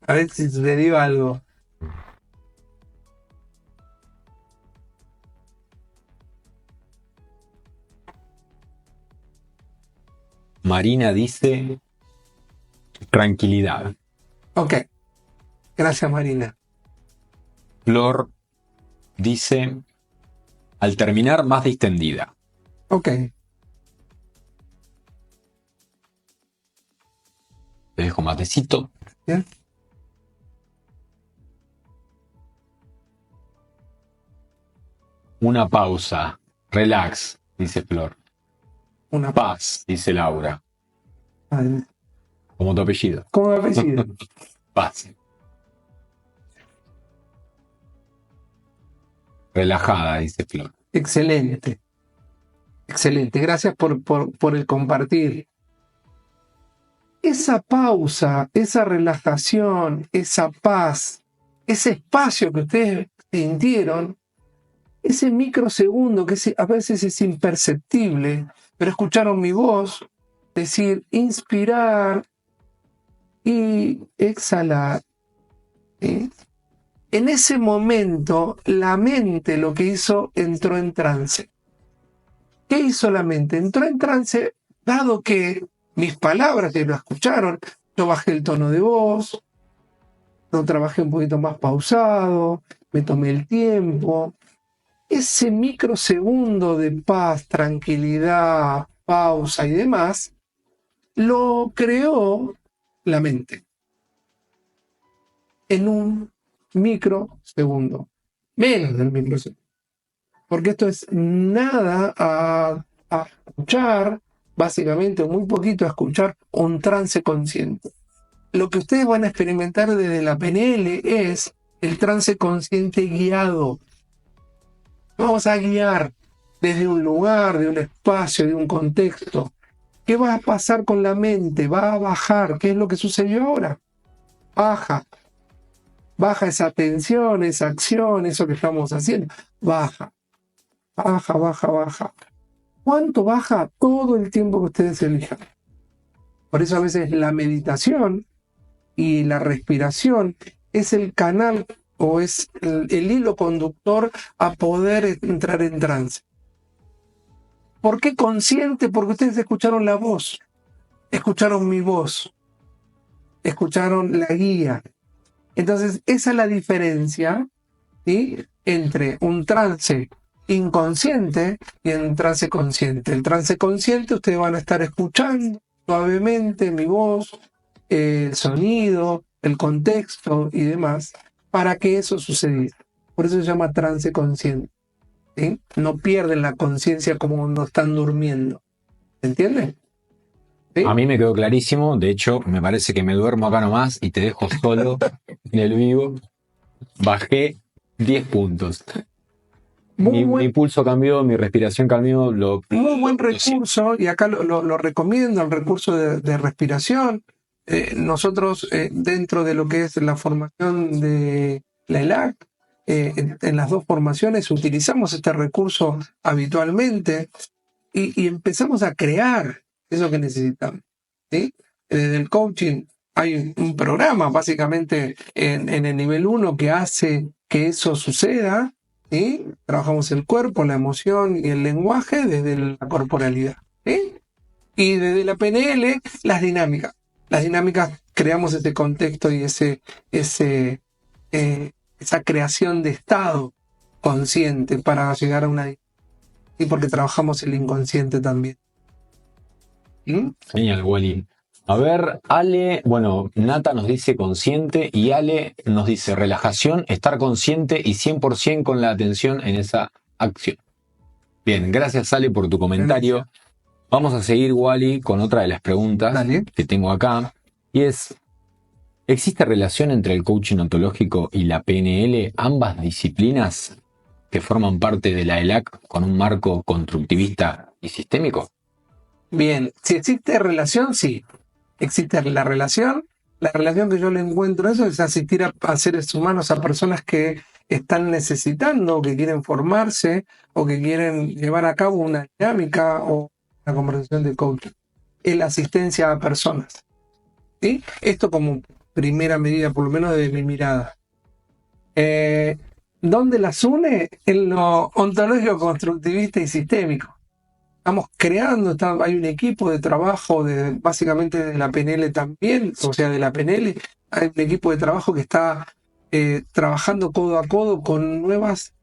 A ver si sucedió algo. Marina dice tranquilidad. Ok. Gracias, Marina. Flor dice al terminar más distendida. Ok. Te dejo matecito. Bien. Una pausa. Relax, dice Flor. Una Paz, dice Laura. paz. Como tu apellido. ¿Cómo me apellido? Paz. Relajada, dice Flor. Excelente. Excelente. Gracias por el compartir. Esa pausa, esa relajación, esa paz, ese espacio que ustedes sintieron, ese microsegundo que a veces es imperceptible, pero escucharon mi voz decir inspirar y exhalar. ¿Sí? En ese momento, la mente lo que hizo, entró en trance. ¿Qué hizo la mente? Entró en trance, dado que mis palabras, que lo escucharon, yo bajé el tono de voz, lo trabajé un poquito más pausado, me tomé el tiempo. Ese microsegundo de paz, tranquilidad, pausa y demás, lo creó la mente en un microsegundo, menos del microsegundo. Porque esto es nada a escuchar, básicamente, o muy poquito a escuchar un trance consciente. Lo que ustedes van a experimentar desde la PNL es el trance consciente guiado. Vamos a guiar desde un lugar, de un espacio, de un contexto. ¿Qué va a pasar con la mente? Va a bajar. ¿Qué es lo que sucedió ahora? Baja. Baja esa tensión, esa acción, eso que estamos haciendo. Baja. Baja, baja, baja. ¿Cuánto baja? Todo el tiempo que ustedes elijan. Por eso a veces la meditación y la respiración es el canal o es el hilo conductor a poder entrar en trance. ¿Por qué consciente? Porque ustedes escucharon la voz, escucharon mi voz, escucharon la guía. Entonces, esa es la diferencia, ¿sí?, entre un trance inconsciente y un trance consciente. El trance consciente, ustedes van a estar escuchando suavemente mi voz, el sonido, el contexto y demás, para que eso sucediera. Por eso se llama trance consciente. ¿Sí? No pierden la conciencia como cuando están durmiendo. ¿Se entiende? ¿Sí? A mí me quedó clarísimo. De hecho, me parece que me duermo acá nomás y te dejo solo en el vivo. Bajé 10 puntos. Mi pulso cambió, mi respiración cambió. Muy buen recurso, y acá lo recomiendo, el recurso de respiración. Nosotros, dentro de lo que es la formación de la ELAC, en las dos formaciones utilizamos este recurso habitualmente y empezamos a crear eso que necesitamos. ¿Sí? Desde el coaching hay un programa básicamente en el nivel 1 que hace que eso suceda. ¿Sí? Trabajamos el cuerpo, la emoción y el lenguaje desde la corporalidad. ¿Sí? Y desde la PNL, las dinámicas. Las dinámicas, creamos ese contexto y esa creación de estado consciente para llegar a una... Y porque trabajamos el inconsciente también. ¿Mm? Genial, Wally. A ver, Ale, bueno, Nata nos dice consciente y Ale nos dice relajación, estar consciente y 100% con la atención en esa acción. Bien, gracias Ale por tu comentario. Vamos a seguir, Wally, con otra de las preguntas Dale. que tengo acá. Y es, ¿existe relación entre el coaching ontológico y la PNL, ambas disciplinas que forman parte de la ELAC con un marco constructivista y sistémico? Bien, si existe relación, sí. Existe la relación. La relación que yo le encuentro a eso es asistir a seres humanos, a personas que están necesitando, que quieren formarse o que quieren llevar a cabo una dinámica o una conversación de coaching. Es la asistencia a personas. ¿Sí? Esto como primera medida, por lo menos de mi mirada. ¿Dónde las une? En lo ontológico, constructivista y sistémico. Estamos creando, hay un equipo de trabajo, básicamente de la PNL también, o sea, de la PNL hay un equipo de trabajo que está trabajando codo a codo con nuevas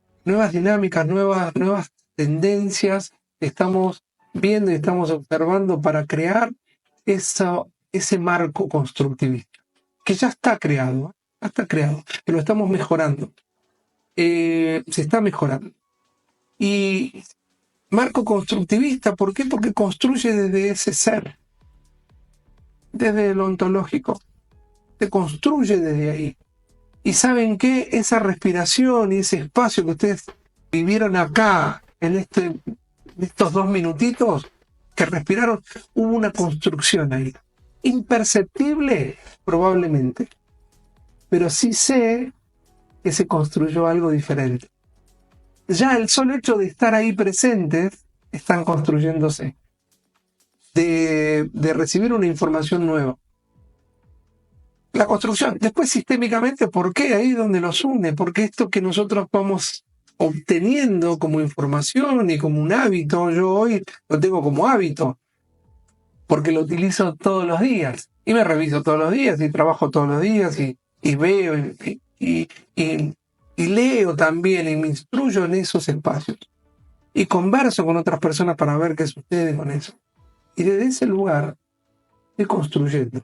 dinámicas, nuevas tendencias que estamos viendo y estamos observando para crear ese marco constructivista, que ya está creado, que lo estamos mejorando. Se está mejorando. Y marco constructivista, ¿por qué? Porque construye desde ese ser, desde lo ontológico, se construye desde ahí. Y ¿saben qué? Esa respiración y ese espacio que ustedes vivieron acá, en estos 2 minutitos que respiraron, hubo una construcción ahí. Imperceptible, probablemente, pero sí sé que se construyó algo diferente. Ya el solo hecho de estar ahí presentes, están construyéndose, de recibir una información nueva. La construcción, después sistémicamente, ¿por qué? Ahí es donde nos une, porque esto que nosotros vamos obteniendo como información y como un hábito, yo hoy lo tengo como hábito, porque lo utilizo todos los días, y me reviso todos los días, y trabajo todos los días, y veo, y leo también, y me instruyo en esos espacios. Y converso con otras personas para ver qué sucede con eso. Y desde ese lugar estoy construyendo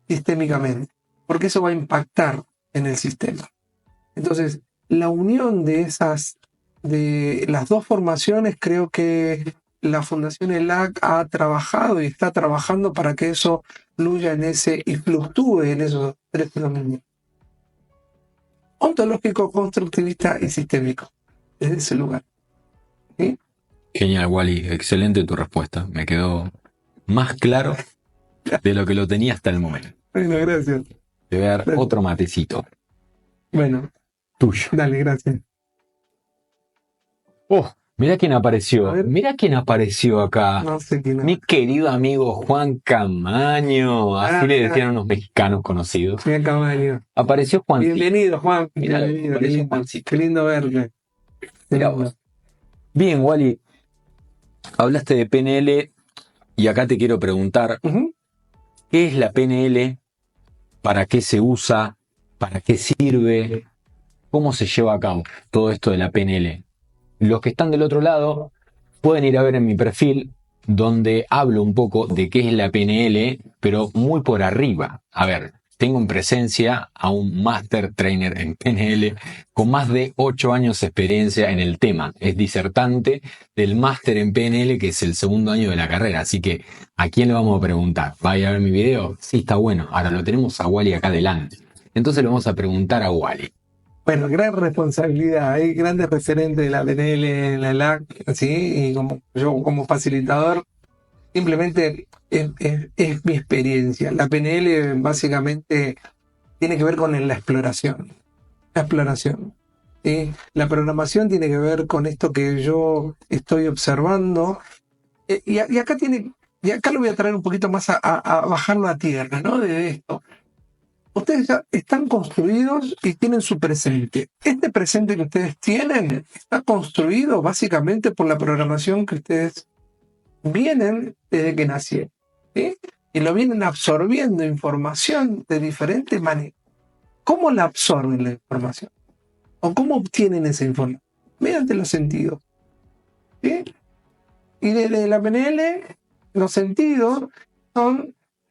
sistémicamente, porque eso va a impactar en el sistema. Entonces, la unión de las dos formaciones, creo que la Fundación ELAC ha trabajado y está trabajando para que eso fluya y fluctúe en esos 3 dominios: ontológico, constructivista y sistémico, desde ese lugar. ¿Sí? Genial, Wally. Excelente tu respuesta. Me quedó más claro de lo que lo tenía hasta el momento. Bueno, gracias. Te voy a dar otro matecito. Bueno, tuyo. Dale, gracias. Oh, mirá quién apareció. Mirá quién apareció acá. No sé quién es. Mi querido amigo Juan Camaño. Así le decían unos mexicanos conocidos. Juan Camaño. Apareció Juan. Bienvenido, Juan. Mirá, Bienvenido. apareció Juancito. Qué lindo verte. Mirá vos. Bien, Wally. Hablaste de PNL y acá te quiero preguntar, ¿qué es la PNL? ¿Para qué se usa? ¿Para qué sirve? ¿Cómo se lleva a cabo todo esto de la PNL? Los que están del otro lado pueden ir a ver en mi perfil donde hablo un poco de qué es la PNL, pero muy por arriba. A ver, tengo en presencia a un Master Trainer en PNL con más de 8 años de experiencia en el tema. Es disertante del Máster en PNL, que es el 2.º año de la carrera. Así que, ¿a quién le vamos a preguntar? ¿Va a ir a ver mi video? Sí, está bueno. Ahora lo tenemos a Wally acá adelante. Entonces le vamos a preguntar a Wally. Bueno, gran responsabilidad. Hay grandes referentes de la PNL en la ELAC, ¿sí? Y yo como facilitador, simplemente es mi experiencia. La PNL básicamente tiene que ver con la exploración. La exploración. ¿Sí? La programación tiene que ver con esto que yo estoy observando. Y acá lo voy a traer un poquito más a bajarlo a tierra, ¿no? De esto. Ustedes ya están construidos y tienen su presente. Este presente que ustedes tienen está construido básicamente por la programación que ustedes vienen desde que nacieron, ¿sí? Y lo vienen absorbiendo información de diferentes maneras. ¿Cómo la absorben la información? ¿O cómo obtienen esa información? Mediante los sentidos, ¿sí? Y desde la PNL, los sentidos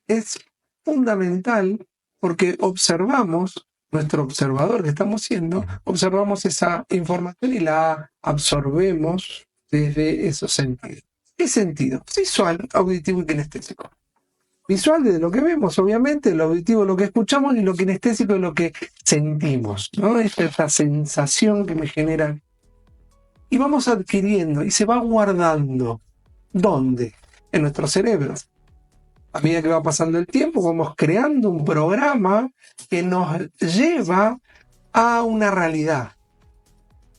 es fundamental porque observamos, nuestro observador que estamos siendo, observamos esa información y la absorbemos desde esos sentidos. ¿Qué sentido? Visual, auditivo y kinestésico. Visual desde lo que vemos, obviamente, lo auditivo lo que escuchamos y lo kinestésico es lo que sentimos, ¿no? Esta sensación que me genera. Y vamos adquiriendo y se va guardando. ¿Dónde? En nuestros cerebros. A medida que va pasando el tiempo, vamos creando un programa que nos lleva a una realidad,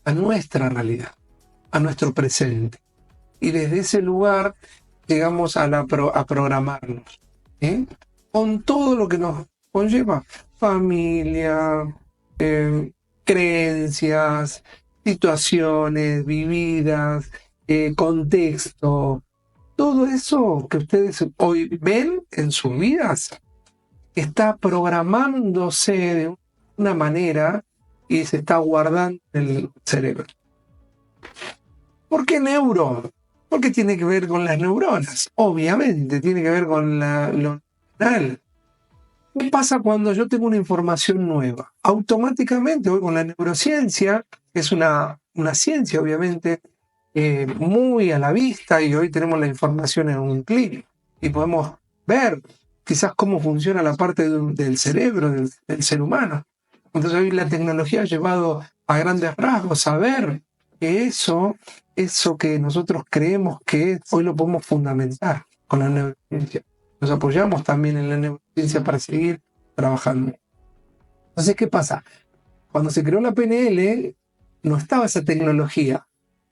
a nuestra realidad, a nuestro presente. Y desde ese lugar llegamos a programarnos, ¿eh? Con todo lo que nos conlleva: familia, creencias, situaciones vividas, contexto. Todo eso que ustedes hoy ven en sus vidas está programándose de una manera y se está guardando en el cerebro. ¿Por qué neuro? Porque tiene que ver con las neuronas, obviamente, tiene que ver con lo neuronal. ¿Qué pasa cuando yo tengo una información nueva? Automáticamente voy con la neurociencia, que es una ciencia, obviamente, muy a la vista, y hoy tenemos la información en un clic y podemos ver quizás cómo funciona la parte del cerebro del ser humano. Entonces hoy la tecnología ha llevado a grandes rasgos a ver que eso que nosotros creemos que es, hoy lo podemos fundamentar con la neurociencia. Nos apoyamos también en la neurociencia para seguir trabajando. Entonces, ¿qué pasa? Cuando se creó la PNL, no estaba esa tecnología.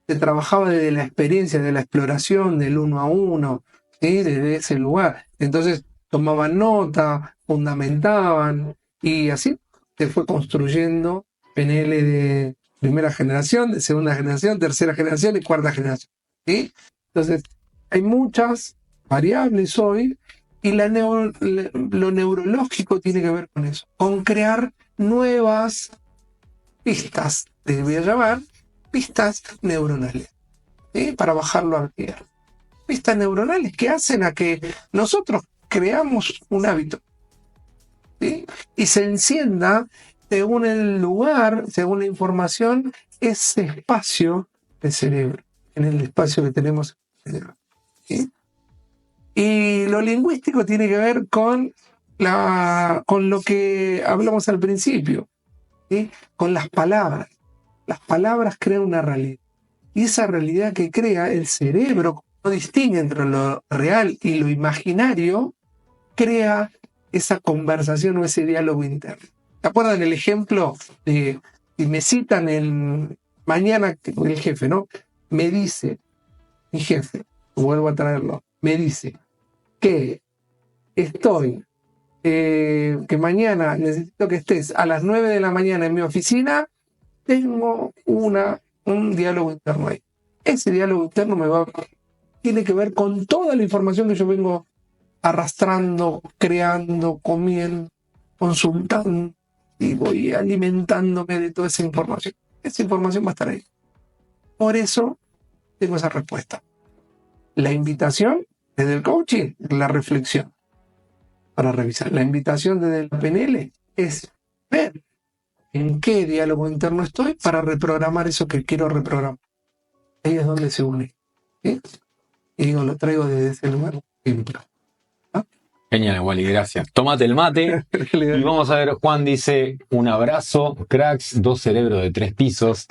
Se trabajaba desde la experiencia, de la exploración, del 1 a 1, ¿sí? Desde ese lugar. Entonces tomaban nota, fundamentaban, y así se fue construyendo PNL de primera generación, de segunda generación, tercera generación y cuarta generación, ¿sí? Entonces hay muchas variables hoy, y lo neurológico tiene que ver con eso, con crear nuevas pistas, les voy a llamar pistas neuronales, ¿sí? Para bajarlo a tierra. Pistas neuronales que hacen a que nosotros creamos un hábito, ¿sí? Y se encienda, según el lugar, según la información, ese espacio del cerebro, en el espacio que tenemos en el cerebro, ¿sí? Y lo lingüístico tiene que ver con lo que hablamos al principio, ¿sí? Con las palabras. Las palabras crean una realidad. Y esa realidad que crea el cerebro, no distingue entre lo real y lo imaginario, crea esa conversación o ese diálogo interno. ¿Te acuerdan el ejemplo de si me citan mañana el jefe, ¿no? Me dice, mi jefe, vuelvo a traerlo, me dice que que mañana necesito que estés a las 9 de la mañana en mi oficina, tengo un diálogo interno ahí. Ese diálogo interno tiene que ver con toda la información que yo vengo arrastrando, creando, comiendo, consultando, y voy alimentándome de toda esa información. Esa información va a estar ahí. Por eso tengo esa respuesta. La invitación desde el coaching, la reflexión para revisar. La invitación desde el PNL es ver en qué diálogo interno estoy para reprogramar eso que quiero reprogramar. Ahí es donde se une, ¿sí? Y digo, lo traigo desde ese lugar, ejemplo. Genial, Wally, gracias. Tómate el mate y vamos a ver. Juan dice: un abrazo, cracks, 2 cerebros de 3 pisos.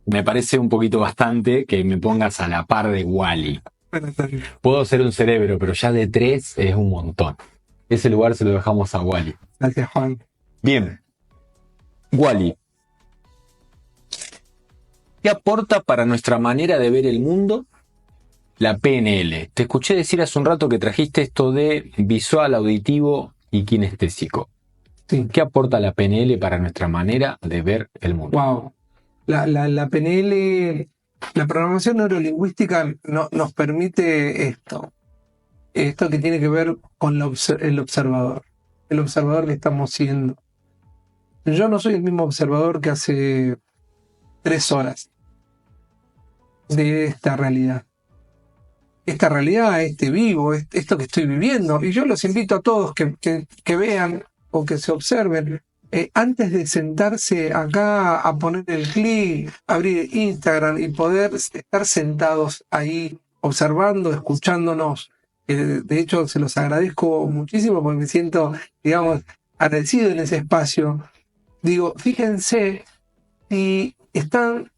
Me parece un poquito bastante que me pongas a la par de Wally. Puedo ser un cerebro, pero ya de 3 es un montón. Ese lugar se lo dejamos a Wally. Gracias, Juan. Bien. Wally, ¿qué aporta para nuestra manera de ver el mundo la PNL? Te escuché decir hace un rato que trajiste esto de visual, auditivo y kinestésico. Sí. ¿Qué aporta la PNL para nuestra manera de ver el mundo? Wow. La PNL La programación neurolingüística nos permite esto que tiene que ver con el observador que estamos siendo. Yo no soy el mismo observador que hace 3 horas de esta realidad. Esta realidad, este vivo, esto que estoy viviendo. Y yo los invito a todos que vean o que se observen. Antes de sentarse acá a poner el clic, abrir Instagram y poder estar sentados ahí observando, escuchándonos. De hecho, se los agradezco muchísimo porque me siento, digamos, agradecido en ese espacio. Digo, fíjense si están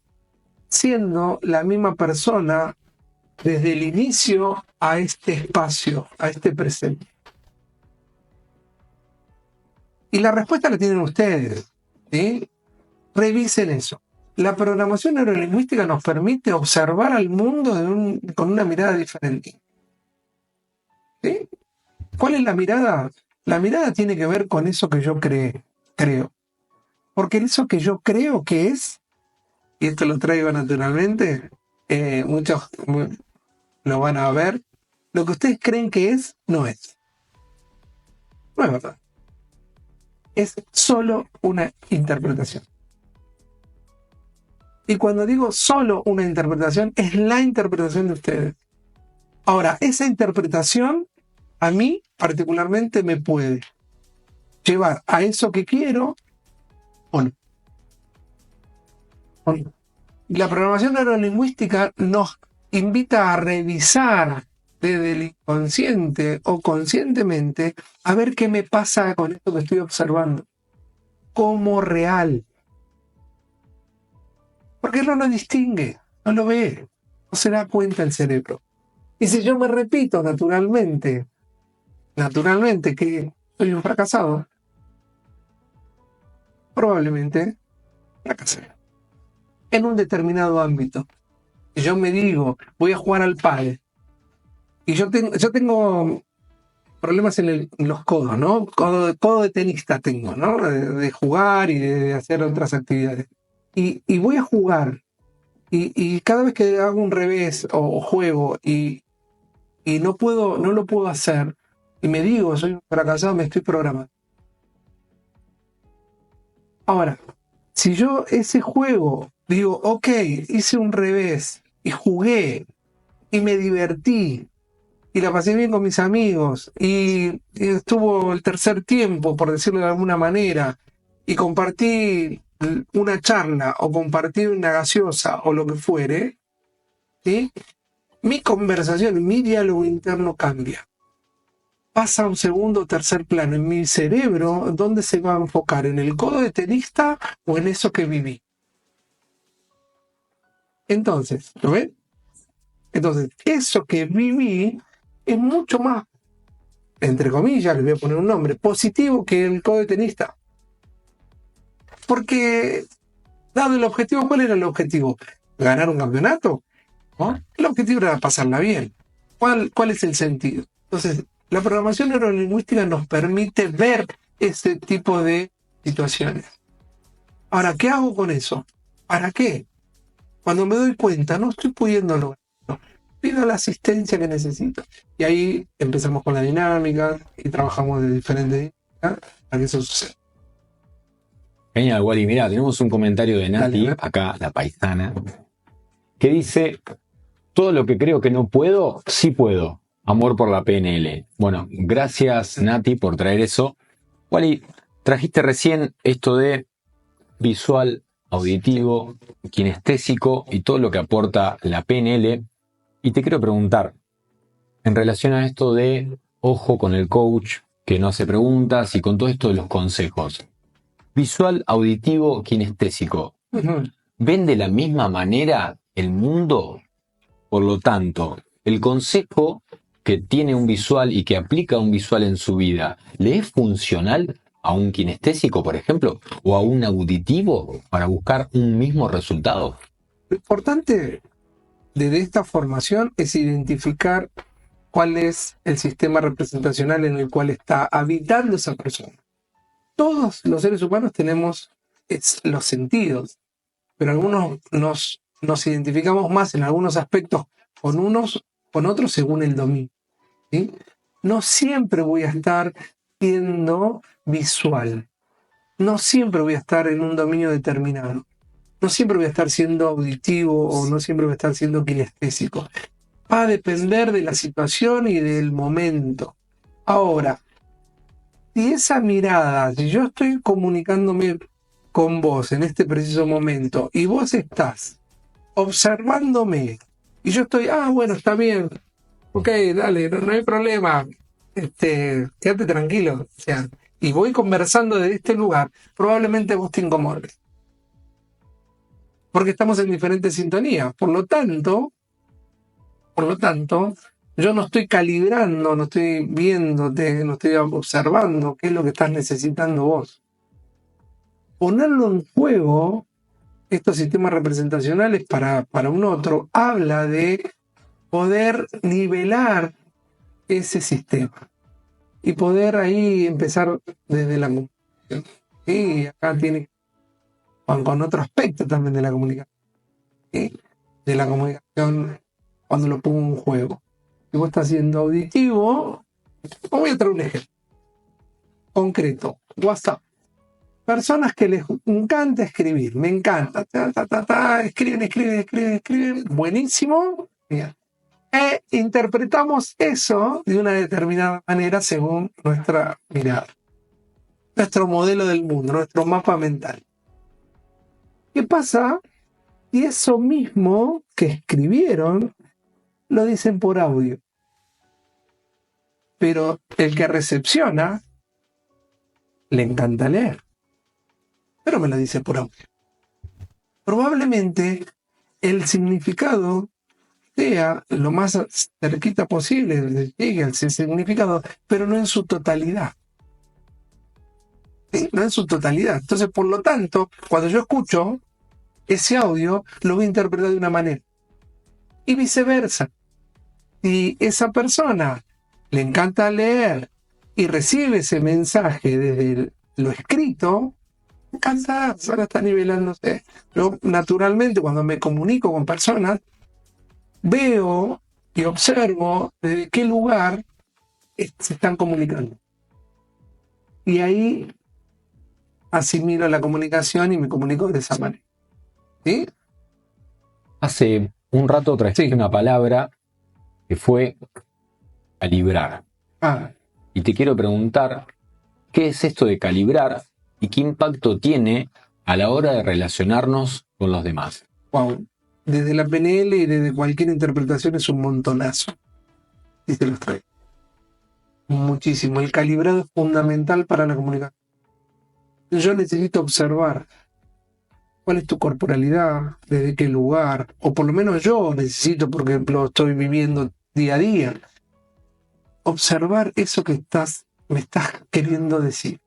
siendo la misma persona desde el inicio a este espacio, a este presente. Y la respuesta la tienen ustedes, ¿sí? Revisen eso. La programación neurolingüística nos permite observar al mundo con una mirada diferente. ¿Sí? ¿Cuál es la mirada? La mirada tiene que ver con eso que yo creo. Porque eso que yo creo que es, y esto lo traigo naturalmente, muchos lo van a ver, lo que ustedes creen que es, no es. No es verdad. Es solo una interpretación. Y cuando digo solo una interpretación, es la interpretación de ustedes. Ahora, esa interpretación a mí particularmente me puede llevar a eso que quiero o no. La programación neurolingüística nos invita a revisar desde el inconsciente o conscientemente a ver qué me pasa con esto que estoy observando como real. Porque no lo distingue, no lo ve, no se da cuenta el cerebro. Y si yo me repito naturalmente que soy un fracasado, probablemente fracasé en un determinado ámbito. Si yo me digo, voy a jugar al pádel, y yo tengo problemas en los codos, ¿no? Codo de tenista tengo, ¿no? De jugar y de hacer otras actividades. Y voy a jugar, y cada vez que hago un revés o juego y no lo puedo hacer, y me digo, soy un fracasado, me estoy programando. Ahora, si yo ese juego digo, ok, hice un revés y jugué y me divertí y la pasé bien con mis amigos y estuvo el tercer tiempo, por decirlo de alguna manera, y compartí una charla o compartí una gaseosa o lo que fuere, ¿sí? Mi conversación, mi diálogo interno cambia. Pasa a un segundo o tercer plano en mi cerebro, ¿dónde se va a enfocar? ¿En el codo de tenista o en eso que viví? Entonces, ¿lo ven? Entonces, eso que viví es mucho más, entre comillas, le voy a poner un nombre, positivo que el codo de tenista. Porque, dado el objetivo, ¿cuál era el objetivo? ¿Ganar un campeonato? ¿No? El objetivo era pasarla bien. ¿Cuál es el sentido? Entonces, la programación neurolingüística nos permite ver este tipo de situaciones. Ahora, ¿qué hago con eso? ¿Para qué? Cuando me doy cuenta, no estoy pudiendo lograrlo. Pido la asistencia que necesito. Y ahí empezamos con la dinámica y trabajamos de diferentes dinámicas para que eso suceda. Genial, Wally. Mirá, tenemos un comentario de Nati, Dale. acá, la paisana, que dice: todo lo que creo que no puedo, sí puedo. Amor por la PNL. Bueno, gracias Nati por traer eso. Wally, trajiste recién esto de visual, auditivo, kinestésico y todo lo que aporta la PNL. Y te quiero preguntar, en relación a esto de ojo con el coach que no hace preguntas y con todo esto de los consejos. Visual, auditivo, kinestésico. ¿Ven de la misma manera el mundo? Por lo tanto, el consejo que tiene un visual y que aplica un visual en su vida, ¿le es funcional a un kinestésico, por ejemplo, o a un auditivo para buscar un mismo resultado? Lo importante de esta formación es identificar cuál es el sistema representacional en el cual está habitando esa persona. Todos los seres humanos tenemos los sentidos, pero algunos nos nos identificamos más en algunos aspectos con unos, con otros según el dominio, ¿sí? No siempre voy a estar siendo visual. No siempre voy a estar en un dominio determinado. No siempre voy a estar siendo auditivo o no siempre voy a estar siendo kinestésico. Va a depender de la situación y del momento. Ahora, si esa mirada, si yo estoy comunicándome con vos en este preciso momento y vos estás observándome y yo estoy, bueno, está bien, ok, dale, no hay problema, quédate tranquilo, o sea, y voy conversando desde este lugar, probablemente vos te incomodes, porque estamos en diferentes sintonías. Por lo tanto, yo no estoy calibrando, no estoy viéndote, no estoy observando qué es lo que estás necesitando vos. Ponerlo en juego, estos sistemas representacionales para un otro, habla de poder nivelar ese sistema y poder ahí empezar desde la comunicación. Y acá tiene con otro aspecto también de la comunicación, ¿sí? De la comunicación cuando lo pongo en juego. Si vos estás siendo auditivo, voy a traer un ejemplo concreto. WhatsApp. Personas que les encanta escribir, me encanta. Escriben. Buenísimo. Bien. E interpretamos eso de una determinada manera según nuestra mirada, nuestro modelo del mundo, nuestro mapa mental. ¿Qué pasa? Y eso mismo que escribieron lo dicen por audio. Pero el que recepciona le encanta leer, pero me lo dice por audio. Probablemente el significado sea lo más cerquita posible, llegue al significado, pero no en su totalidad. ¿Sí? No en su totalidad. Entonces, por lo tanto, cuando yo escucho ese audio, lo voy a interpretar de una manera. Y viceversa. Si esa persona le encanta leer y recibe ese mensaje desde lo escrito, me encanta, ahora está nivelándose. Yo, naturalmente, cuando me comunico con personas, veo y observo desde qué lugar se están comunicando. Y ahí asimilo la comunicación y me comunico de esa manera. ¿Sí? Hace un rato trajiste una palabra que fue calibrar. Y te quiero preguntar, ¿qué es esto de calibrar y qué impacto tiene a la hora de relacionarnos con los demás? Wow. Desde la PNL y desde cualquier interpretación es un montonazo. Y se los traigo. Muchísimo. El calibrado es fundamental para la comunicación. Yo necesito observar cuál es tu corporalidad, desde qué lugar, o por lo menos yo necesito, porque lo estoy viviendo día a día, observar eso que me estás queriendo decir.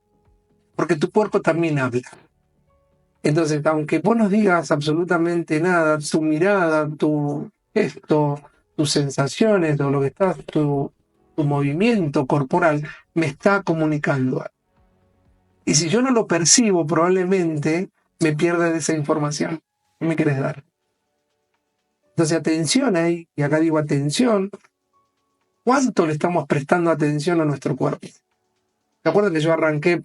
Porque tu cuerpo también habla. Entonces, aunque vos no digas absolutamente nada, tu mirada, tu gesto, tus sensaciones, o lo que estás, tu movimiento corporal, me está comunicando algo. Y si yo no lo percibo, probablemente me pierda de esa información que me querés dar. Entonces, atención ahí, y acá digo atención, ¿cuánto le estamos prestando atención a nuestro cuerpo? ¿Se acuerdan que yo arranqué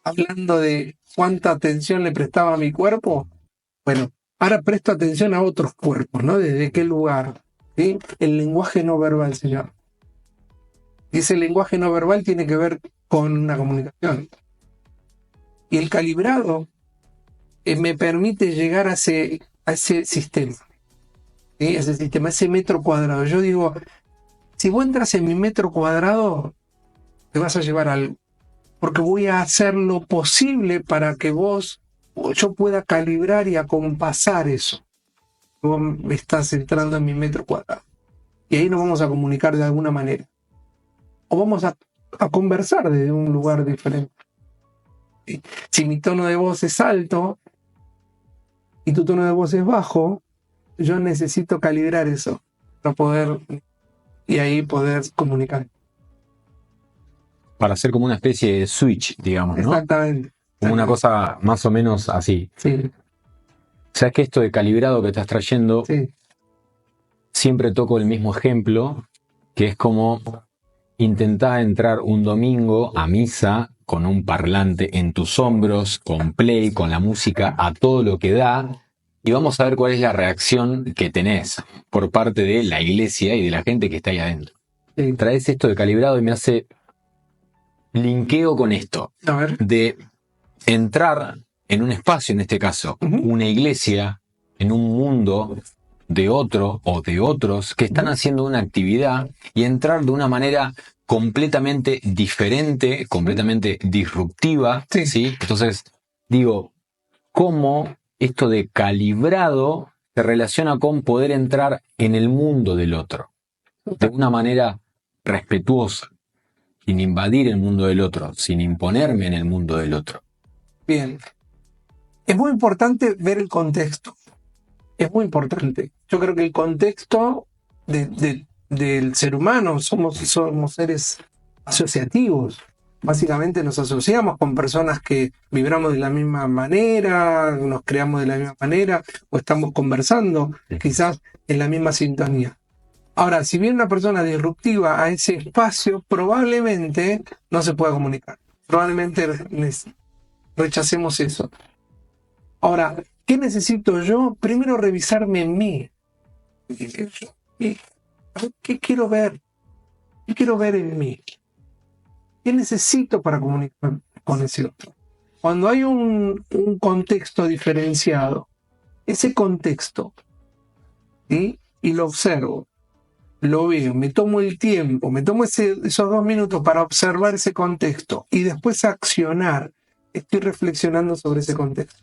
hablando de cuánta atención le prestaba a mi cuerpo? Bueno, ahora presto atención a otros cuerpos, ¿no? ¿Desde qué lugar? ¿Sí? El lenguaje no verbal se llama. Y ese lenguaje no verbal tiene que ver con una comunicación. Y el calibrado me permite llegar a ese sistema. ¿Sí? Ese sistema, ese metro cuadrado. Yo digo, si vos entras en mi metro cuadrado, te vas a llevar algo. Porque voy a hacer lo posible para que yo pueda calibrar y acompasar eso. Vos estás entrando en mi metro cuadrado. Y ahí nos vamos a comunicar de alguna manera. O vamos a conversar desde un lugar diferente. ¿Sí? Si mi tono de voz es alto y tu tono de voz es bajo, yo necesito calibrar eso para poder, y ahí poder comunicar. Para hacer como una especie de switch, digamos, ¿no? Exactamente. Como una cosa más o menos así. Sí. sabes que esto de calibrado que estás trayendo, Sí. siempre toco el mismo ejemplo, que es como intentar entrar un domingo a misa con un parlante en tus hombros, con play, con la música a todo lo que da, y vamos a ver cuál es la reacción que tenés por parte de la iglesia y de la gente que está ahí adentro. Sí. Traes esto de calibrado y me hace linkeo con esto, A ver. de entrar en un espacio, en este caso, una iglesia, en un mundo de otro o de otros que están haciendo una actividad y entrar de una manera completamente diferente, completamente disruptiva, Sí. ¿sí? Entonces, digo, ¿cómo esto de calibrado se relaciona con poder entrar en el mundo del otro de una manera respetuosa, sin invadir el mundo del otro, sin imponerme en el mundo del otro? Bien. Es muy importante ver el contexto. Es muy importante. Yo creo que el contexto del ser humano, somos seres asociativos. Básicamente nos asociamos con personas que vibramos de la misma manera, nos creamos de la misma manera o estamos conversando quizás en la misma sintonía. Ahora, si viene una persona disruptiva a ese espacio, probablemente no se pueda comunicar. Probablemente rechacemos eso. Ahora, ¿qué necesito yo? Primero revisarme en mí. ¿Qué quiero ver? ¿Qué quiero ver en mí? ¿Qué necesito para comunicar con ese otro? Cuando hay un contexto diferenciado, ese contexto, ¿sí? Y lo observo, lo veo, me tomo el tiempo, me tomo esos 2 minutos para observar ese contexto y después accionar, estoy reflexionando sobre ese contexto.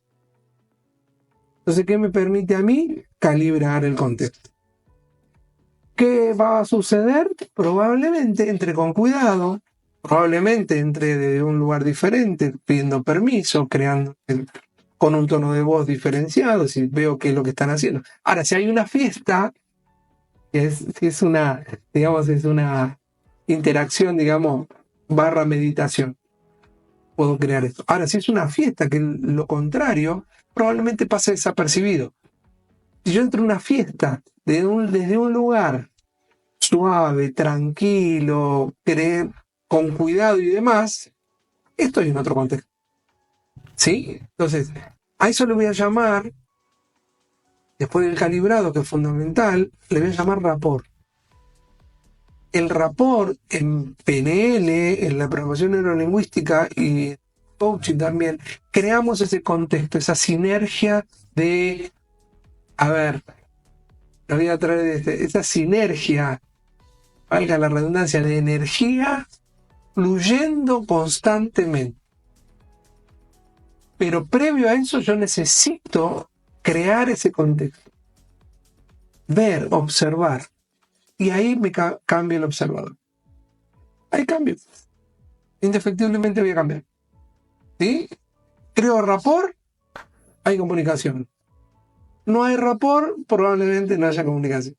Entonces, ¿qué me permite a mí? Calibrar el contexto. ¿Qué va a suceder? Probablemente entre con cuidado, probablemente entre de un lugar diferente, pidiendo permiso, creando con un tono de voz diferenciado, si veo qué es lo que están haciendo. Ahora, si hay una fiesta, es una, digamos, es una interacción, digamos, barra meditación, puedo crear esto. Ahora, si es una fiesta, que lo contrario, probablemente pase desapercibido. Si yo entro a una fiesta desde un lugar suave, tranquilo, con cuidado y demás, estoy en otro contexto. ¿Sí? Entonces, a eso le voy a llamar, después del calibrado, que es fundamental, le voy a llamar rapport. El rapport en PNL, en la programación neurolingüística y coaching también, creamos ese contexto, esa sinergia de, a ver, lo voy a traer esa sinergia, valga la redundancia, de energía fluyendo constantemente. Pero previo a eso yo necesito crear ese contexto. Ver, observar. Y ahí me cambia el observador. Ahí cambio. Indefectiblemente voy a cambiar. ¿Sí? Creo rapport, hay comunicación. No hay rapport, probablemente no haya comunicación.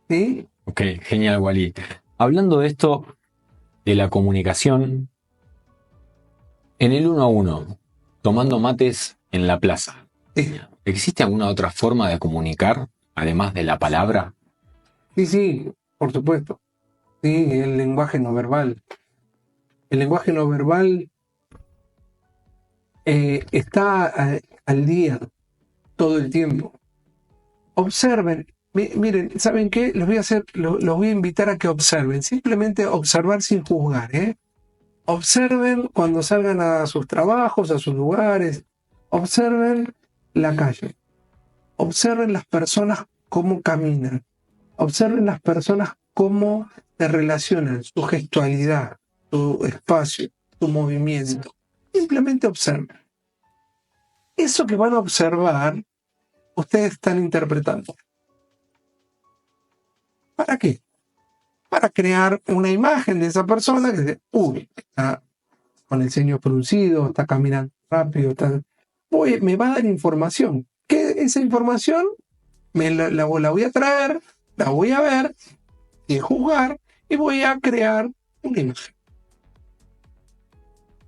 ¿Sí? Ok, genial, Wally. Hablando de esto, de la comunicación, en el 1 a 1, tomando mates en la plaza, Sí, ¿existe alguna otra forma de comunicar, además de la palabra? sí, por supuesto. Sí, el lenguaje no verbal. El lenguaje no verbal está al día todo el tiempo. Observen, miren, ¿saben qué? Los voy a invitar a que observen, simplemente observar sin juzgar, ¿eh? Observen cuando salgan a sus trabajos, a sus lugares, observen la calle, observen las personas cómo caminan, observen las personas cómo se relacionan, su gestualidad, su espacio, su movimiento. Simplemente observen. Eso que van a observar, ustedes están interpretando. ¿Para qué? Para crear una imagen de esa persona que dice, uy, está con el ceño fruncido, está caminando rápido, me va a dar información. ¿Qué esa información? La voy a traer, la voy a ver, y juzgar, y voy a crear una imagen.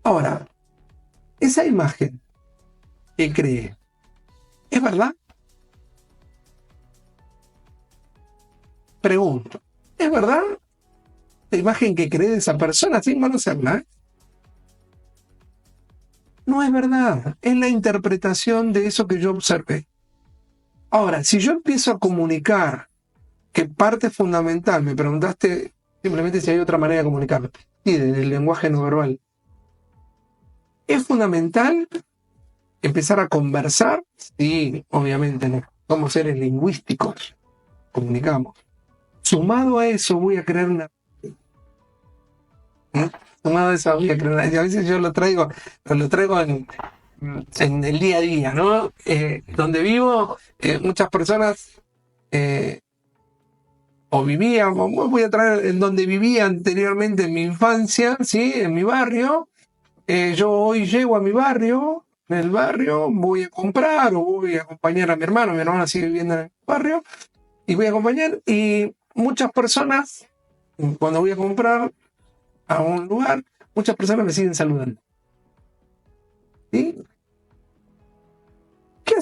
Ahora, esa imagen que creé, ¿Es verdad? Pregunto, ¿es verdad la imagen que cree de esa persona sin conocerla? No es verdad, es la interpretación de eso que yo observé. Ahora, si yo empiezo a comunicar que parte fundamental, me preguntaste simplemente si hay otra manera de comunicarlo, sí, desde el lenguaje no verbal. ¿Es fundamental empezar a conversar? Sí, obviamente no. Somos seres lingüísticos, comunicamos. Sumado a eso voy a crear una... Sumado a eso voy a crear una... Y a veces yo lo traigo en el día a día, ¿no? Donde vivo, muchas personas o vivían, voy a traer en donde vivía anteriormente en mi infancia, ¿sí? En mi barrio. Yo hoy llego a mi barrio, en el barrio, voy a comprar o voy a acompañar a mi hermano sigue viviendo en el barrio, y voy a acompañar, y muchas personas, cuando voy a comprar a un lugar, muchas personas me siguen saludando. ¿Sí? ¿Qué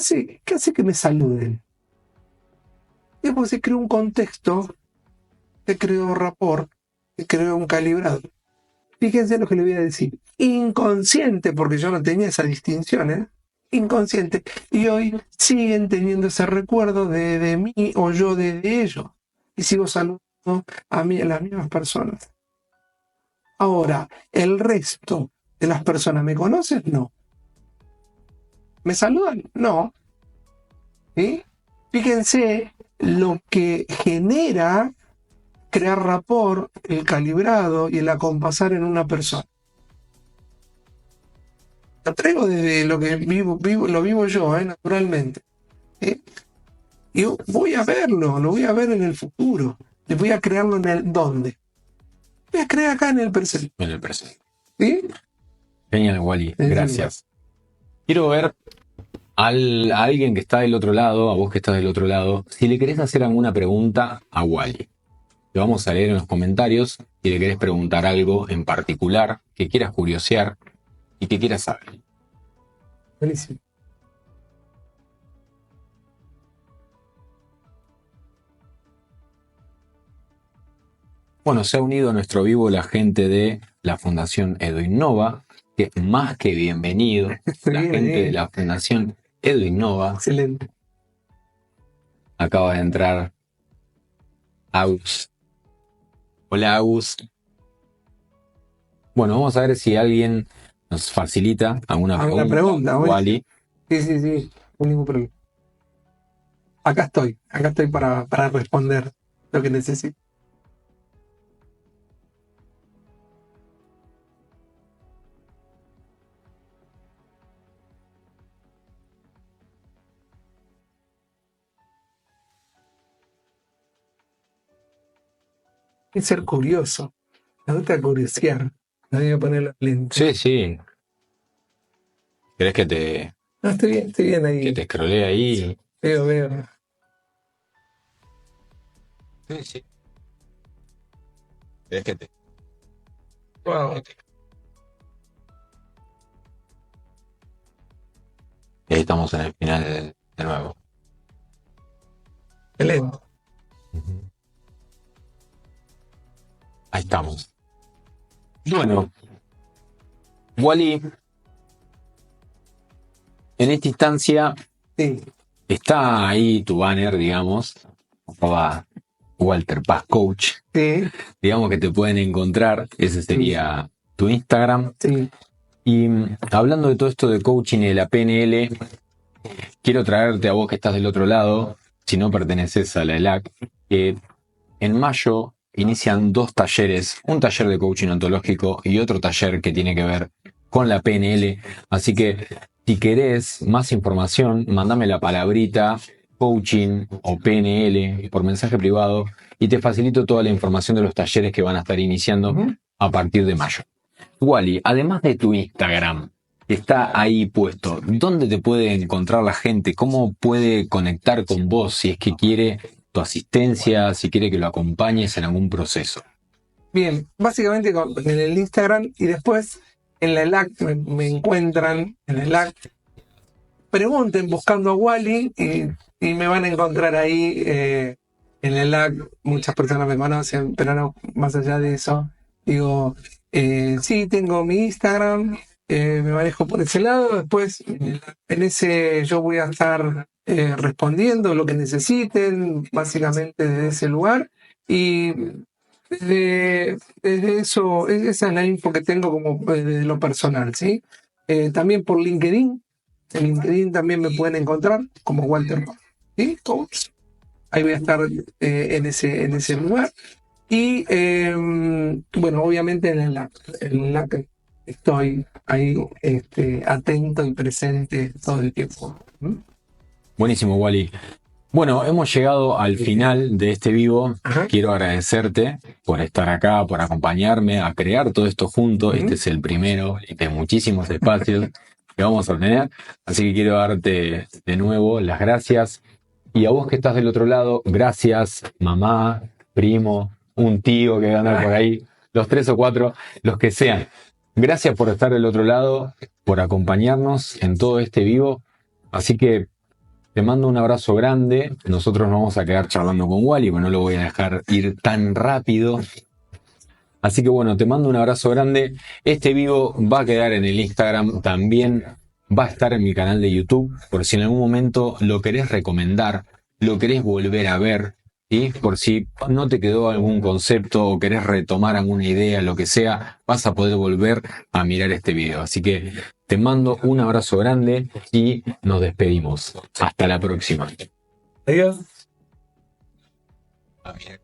hace que me saluden? Es porque se creó un contexto, se creó rapport, se creó un calibrado. Fíjense lo que le voy a decir. Inconsciente, porque yo no tenía esa distinción, ¿eh? Inconsciente. Y hoy siguen teniendo ese recuerdo de mí o yo de ellos. Y sigo saludando a las mismas personas. Ahora, ¿el resto de las personas me conocen? No. ¿Me saludan? No. ¿Sí? Fíjense lo que genera crear rapport, el calibrado y el acompasar en una persona. Lo traigo desde lo que lo vivo yo, naturalmente. Y voy a verlo, lo voy a ver en el futuro. Le voy a crearlo en el ¿dónde? Voy a crear acá en el presente. En el presente. ¿Sí? Genial, Wally. Gracias. Quiero ver a alguien que está del otro lado, a vos que estás del otro lado, si le querés hacer alguna pregunta a Wally. Te vamos a leer en los comentarios si le querés preguntar algo en particular, que quieras curiosear y que quieras saber. Buenísimo. Bueno, se ha unido a nuestro vivo la gente de la Fundación EduInnova, que es más que bienvenido. La gente de la Fundación EduInnova. Excelente. Acaba de entrar Agus. Hola, Agus. Bueno, vamos a ver si alguien nos facilita alguna pregunta. Wally. Sí, no hay ningún problema. Acá estoy para responder lo que necesito. Es ser curioso. Me gusta curiosear. Me voy a poner los lentes. Sí. ¿Querés que te... No, estoy bien ahí. Que te scrollee ahí? Veo. Sí. ¿Querés que te... Wow. Y ahí estamos en el final de nuevo. Excelente. Ahí estamos. Bueno, Wally, en esta instancia Sí. está ahí tu banner, digamos, arroba Walter Paz Coach. Sí. Digamos que te pueden encontrar, ese sería tu Instagram. Sí. Y hablando de todo esto de coaching y de la PNL, quiero traerte a vos que estás del otro lado, si no perteneces a la ELAC, que en mayo inician 2 talleres, un taller de coaching ontológico y otro taller que tiene que ver con la PNL. Así que si querés más información, mandame la palabrita coaching o PNL por mensaje privado y te facilito toda la información de los talleres que van a estar iniciando a partir de mayo. Wally, además de tu Instagram, que está ahí puesto, ¿dónde te puede encontrar la gente? ¿Cómo puede conectar con vos si es que quiere tu asistencia, si quiere que lo acompañes en algún proceso? Bien, básicamente en el Instagram y después en la ELAC me encuentran en la ELAC pregunten buscando a Wally y me van a encontrar ahí en el LAC. Muchas personas me conocen, pero no, más allá de eso, digo, sí, tengo mi Instagram, me manejo por ese lado. Después, en ese yo voy a estar respondiendo lo que necesiten, básicamente desde ese lugar. Y desde eso, esa es la info que tengo como de lo personal, ¿sí? También por LinkedIn. En LinkedIn también me pueden encontrar como Walter, ¿sí? Coach. Ahí voy a estar en ese lugar. Y bueno, obviamente en la que estoy ahí atento y presente todo el tiempo. Buenísimo, Wally. Bueno, hemos llegado al final de este vivo. Ajá. Quiero agradecerte por estar acá, por acompañarme a crear todo esto juntos. Este es el primero de muchísimos espacios que vamos a tener. Así que quiero darte de nuevo las gracias. Y a vos que estás del otro lado, gracias, mamá, primo, un tío que anda por ahí, los 3 o 4, los que sean. Gracias por estar del otro lado, por acompañarnos en todo este vivo. Así que te mando un abrazo grande. Nosotros nos vamos a quedar charlando con Wally, porque no lo voy a dejar ir tan rápido. Así que bueno, te mando un abrazo grande. Este vivo va a quedar en el Instagram, también va a estar en mi canal de YouTube, por si en algún momento lo querés recomendar, lo querés volver a ver, ¿sí? Por si no te quedó algún concepto o querés retomar alguna idea, lo que sea, vas a poder volver a mirar este video. Así que te mando un abrazo grande y nos despedimos. Hasta la próxima. Adiós. Ah, mira.